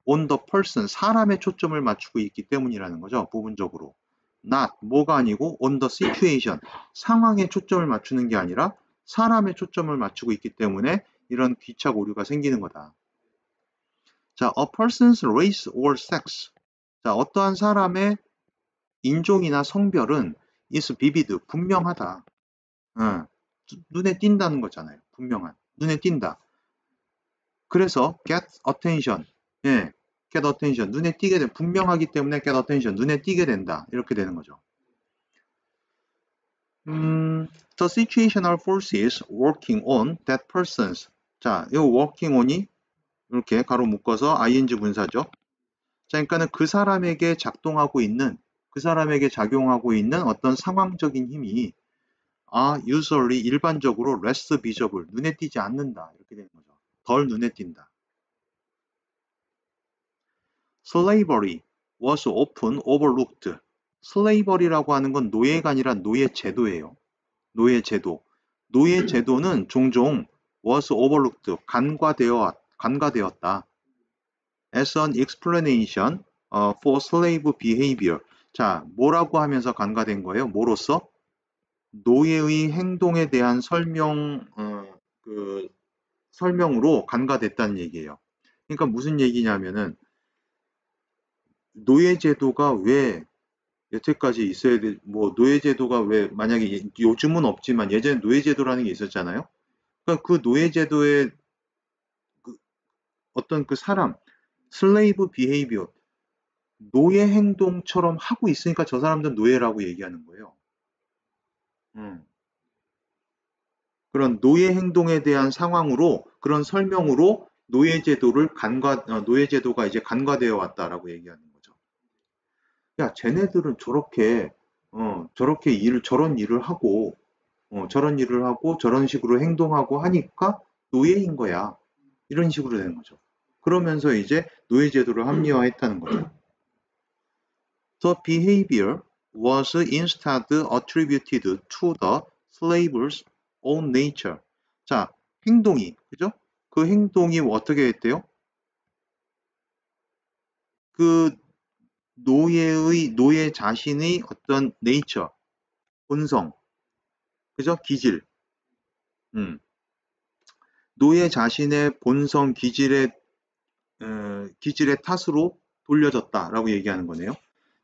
on the person, 사람에 초점을 맞추고 있기 때문이라는 거죠. 부분적으로. not, 뭐가 아니고 on the situation, 상황에 초점을 맞추는 게 아니라 사람에 초점을 맞추고 있기 때문에 이런 귀착 오류가 생기는 거다. 자, a person's race or sex. 자, 어떠한 사람의 인종이나 성별은 is vivid, 분명하다. 눈에 띈다는 거잖아요. 분명한. 눈에 띈다. 그래서 get attention. 예, get attention. 눈에 띄게 돼. 분명하기 때문에 get attention. 눈에 띄게 된다. 이렇게 되는 거죠. The situational forces working on that person's. 자, 이 working on이 이렇게 가로 묶어서 ing 분사죠. 자, 그러니까는 그 사람에게 작동하고 있는, 그 사람에게 작용하고 있는 어떤 상황적인 힘이 usually 일반적으로 less visible, 눈에 띄지 않는다. 이렇게 되는 거죠. 덜 눈에 띈다. Slavery was often overlooked. slavery라고 하는 건 노예가 아니라 노예제도예요. 노예제도. 노예제도는 종종 was overlooked, 간과되었다. As an explanation for slave behavior. 자, 뭐라고 하면서 간과된 거예요? 뭐로써? 노예의 행동에 대한 설명으로 간과됐다는 얘기예요. 그러니까 무슨 얘기냐면은 노예제도가 왜 여태까지 있어야 돼? 뭐 노예제도가 왜 만약에 요즘은 없지만 예전에 노예제도라는 게 있었잖아요. 그러니까 그 노예제도의 그 어떤 그 사람 슬레이브 비헤이비어 노예 행동처럼 하고 있으니까 저 사람들은 노예라고 얘기하는 거예요. 그런 노예 행동에 대한 상황으로 그런 설명으로 노예제도가 이제 간과되어 왔다라고 얘기하는 거죠. 야, 쟤네들은 저렇게 저런 일을 하고 저런 식으로 행동하고 하니까 노예인 거야. 이런 식으로 되는 거죠. 그러면서 이제 노예제도를 합리화했다는 거죠. The behavior was instead attributed to the slave's own nature. 자, 그죠? 그 행동이 어떻게 했대요? 그 노예 자신의 어떤 nature, 본성, 그죠? 음. 노예 자신의 본성, 기질의 탓으로 돌려졌다라고 얘기하는 거네요.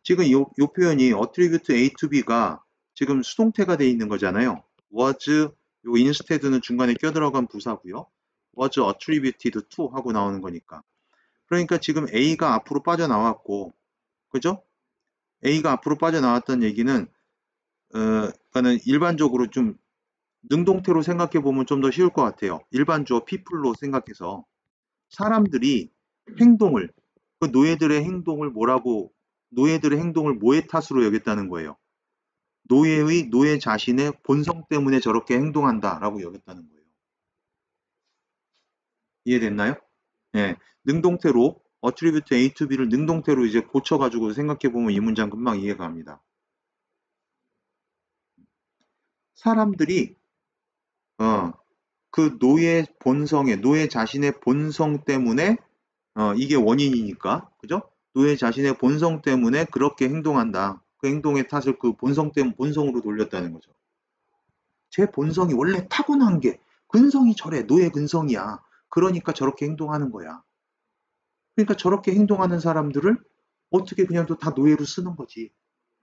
지금 요 표현이 attribute A to B가 지금 수동태가 돼 있는 거잖아요. was, 요 instead는 중간에 껴들어간 부사고요. was attributed to 하고 나오는 거니까. 그러니까 지금 A가 앞으로 빠져나왔고, 그죠? A가 앞으로 빠져나왔던 얘기는, 그러니까는 일반적으로 좀 능동태로 생각해 보면 좀 더 쉬울 것 같아요. 일반 주어 people로 생각해서 사람들이 행동을 그 노예들의 행동을 뭐의 탓으로 여겼다는 거예요. 노예 자신의 본성 때문에 저렇게 행동한다라고 여겼다는 거예요. 이해됐나요? 예. 능동태로 attribute A to B를 능동태로 이제 고쳐가지고 생각해 보면 이 문장 금방 이해가 갑니다. 사람들이 그 노예 자신의 본성 때문에 이게 원인이니까, 그죠? 노예 자신의 본성 때문에 그렇게 행동한다. 그 행동의 탓을 그 본성으로 돌렸다는 거죠. 제 본성이 원래 타고난 게 근성이 저래. 노예 근성이야. 그러니까 저렇게 행동하는 거야. 그러니까 저렇게 행동하는 사람들을 어떻게 그냥 또 다 노예로 쓰는 거지.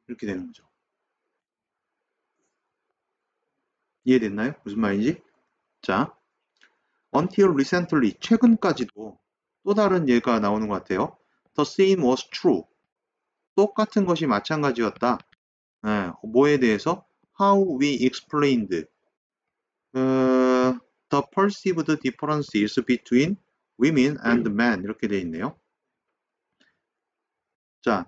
이렇게 되는 거죠. 이해됐나요? 무슨 말인지? 자, until recently, 최근까지도 또 다른 예가 나오는 것 같아요. The same was true. 똑같은 것이 마찬가지였다. 뭐에 대해서? How we explained the perceived differences between women and men 이렇게 되어 있네요. 자,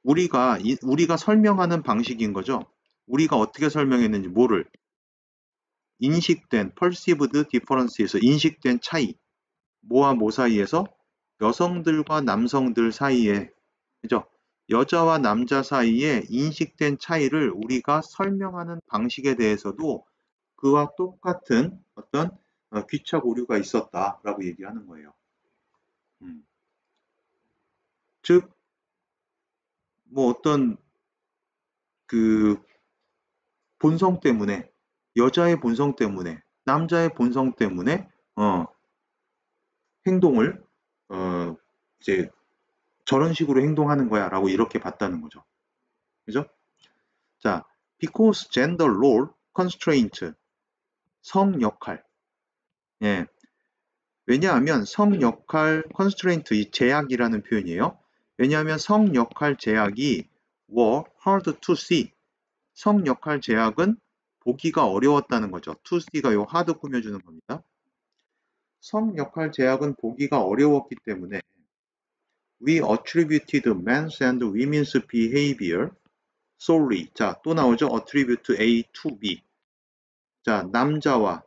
우리가 설명하는 방식인 거죠. 우리가 어떻게 설명했는지 뭐를 인식된 perceived differences 인식된 차이 뭐와 뭐 사이에서 여성들과 남성들 사이에 그죠? 여자와 남자 사이에 인식된 차이를 우리가 설명하는 방식에 대해서도 그와 똑같은 어떤 귀착 오류가 있었다라고 얘기하는 거예요. 즉, 뭐 어떤 그 본성 때문에, 여자의 본성 때문에, 남자의 본성 때문에 행동을 어, 이제 저런 식으로 행동하는 거야라고 이렇게 봤다는 거죠. 그죠? 자, because gender role constraint 성 역할. 예. 왜냐하면 성 역할 constraint 이 제약이라는 표현이에요. 왜냐하면 성 역할 제약이 were hard to see. 성 역할 제약은 보기가 어려웠다는 거죠. to see가 요 hard 꾸며주는 겁니다. 성 역할 제약은 보기가 어려웠기 때문에 we attributed men's and women's behavior solely. 자, 또 나오죠. attribute A to B. 자, 남자와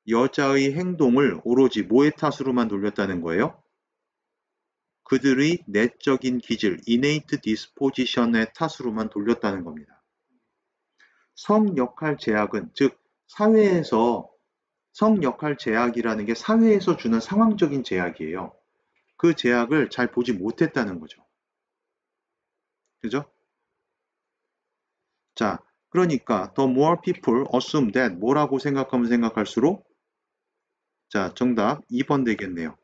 여자의 행동을 오로지 뭐의 탓으로만 돌렸다는 거예요? 그들의 내적인 기질, innate disposition의 탓으로만 돌렸다는 겁니다. 성 역할 제약은, 즉 사회에서 성 역할 제약이라는 게 사회에서 주는 상황적인 제약이에요. 그 제약을 잘 보지 못했다는 거죠. 그죠? 자, 그러니까 the more people assume that 뭐라고 생각하면 생각할수록 자, 정답 2번 되겠네요.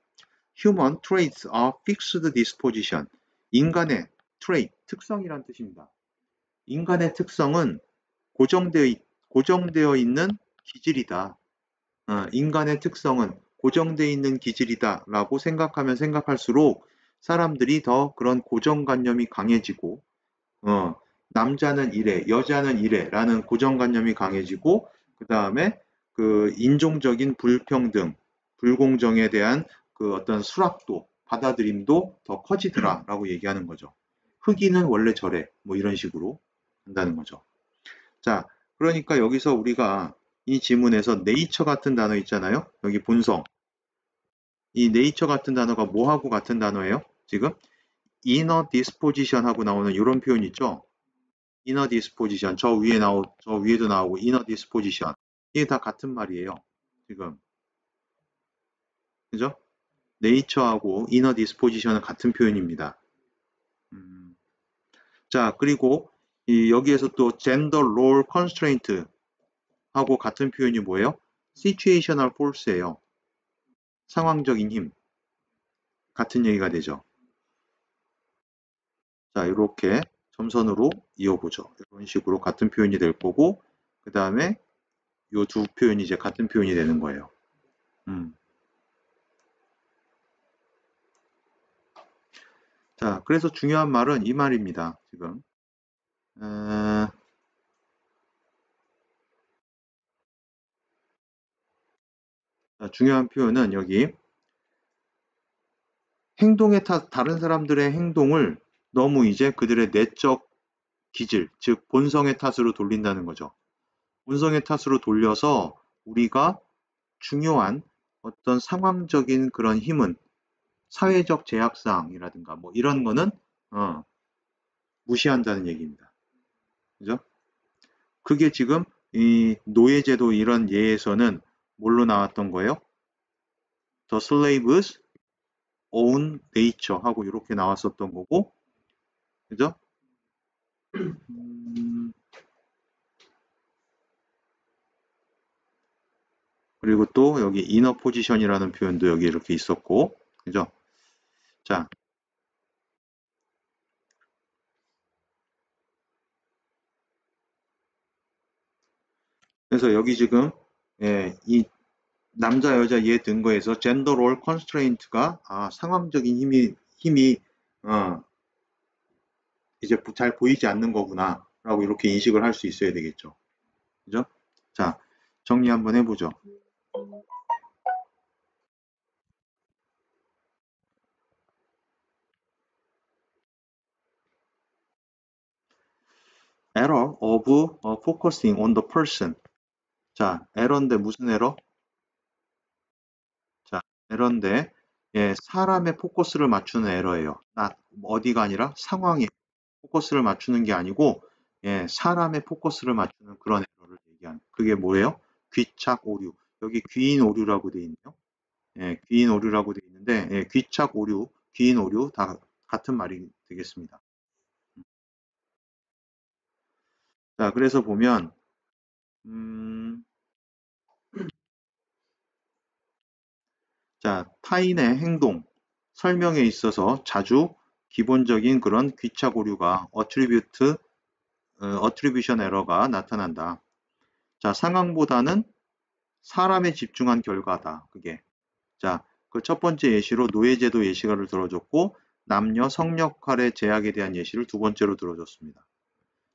Human traits are fixed disposition. 인간의 trait, 특성이란 뜻입니다. 인간의 특성은 고정되어 있는 기질이다. 인간의 특성은 고정되어 있는 기질이다 라고 생각하면 생각할수록 사람들이 더 그런 고정관념이 강해지고 남자는 이래, 여자는 이래 라는 고정관념이 강해지고 그 다음에 그 인종적인 불평등, 불공정에 대한 그 어떤 수락도, 받아들임도 더 커지더라 라고 얘기하는 거죠. 흑인은 원래 저래 뭐 이런 식으로 한다는 거죠. 자, 그러니까 여기서 우리가 이 지문에서 네이처 같은 단어 있잖아요. 여기 본성. 이 네이처 같은 단어가 뭐하고 같은 단어예요? 지금 inner disposition 하고 나오는 이런 표현 있죠? inner disposition. 저 위에도 나오고 inner disposition. 이게 다 같은 말이에요. 지금. 그죠? nature하고 inner disposition은 같은 표현입니다. 자, 그리고 여기에서 또 gender role constraint 하고 같은 표현이 뭐예요? situational force예요. 상황적인 힘. 같은 얘기가 되죠. 자, 이렇게 점선으로 이어보죠. 이런 식으로 같은 표현이 될 거고, 그 다음에 이 두 표현이 이제 같은 표현이 되는 거예요. 자, 그래서 중요한 말은 이 말입니다. 지금. 자, 중요한 표현은 여기 다른 사람들의 행동을 너무 이제 그들의 내적 기질, 즉 본성의 탓으로 돌린다는 거죠. 본성의 탓으로 돌려서 우리가 중요한 어떤 상황적인 그런 힘은 사회적 제약사항이라든가 뭐 이런 거는 무시한다는 얘기입니다. 그죠? 그게 지금 이 노예제도 이런 예에서는 뭘로 나왔던 거예요? The slave's own nature 하고 이렇게 나왔었던 거고, 그죠? 그리고 또 여기 inner position이라는 표현도 여기 이렇게 있었고, 그죠? 자, 그래서 여기 지금 이 남자 여자 얘 근거에서 gender role constraint가 상황적인 힘이 이제 잘 보이지 않는 거구나 라고 이렇게 인식을 할 수 있어야 되겠죠. 그죠? 자, 정리 한번 해보죠. error of focusing on the person. 자, 에러인데 무슨 에러? 자, 에러인데 사람의 포커스를 맞추는 에러예요. 어디가 아니라 상황에 포커스를 맞추는 게 아니고 사람의 포커스를 맞추는 그런 에러를 얘기하는 그게 뭐예요? 귀착 오류. 여기 귀인 오류라고 돼 있네요. 귀인 오류라고 돼 있는데 귀착 오류, 귀인 오류 다 같은 말이 되겠습니다. 자, 그래서 보면 음, 자, 타인의 행동, 설명에 있어서 자주 기본적인 그런 귀착 오류가 어트리뷰션 에러가 나타난다. 자, 상황보다는 사람에 집중한 결과다. 그게. 자, 그 첫 번째 예시로 노예제도 예시를 들어줬고 남녀 성역할의 제약에 대한 예시를 두 번째로 들어줬습니다.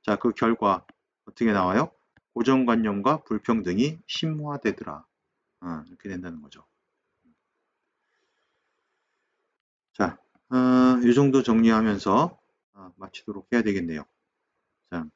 자, 그 결과 어떻게 나와요? 고정관념과 불평등이 심화되더라. 이렇게 된다는 거죠. 자, 이 정도 정리하면서 마치도록 해야 되겠네요. 자,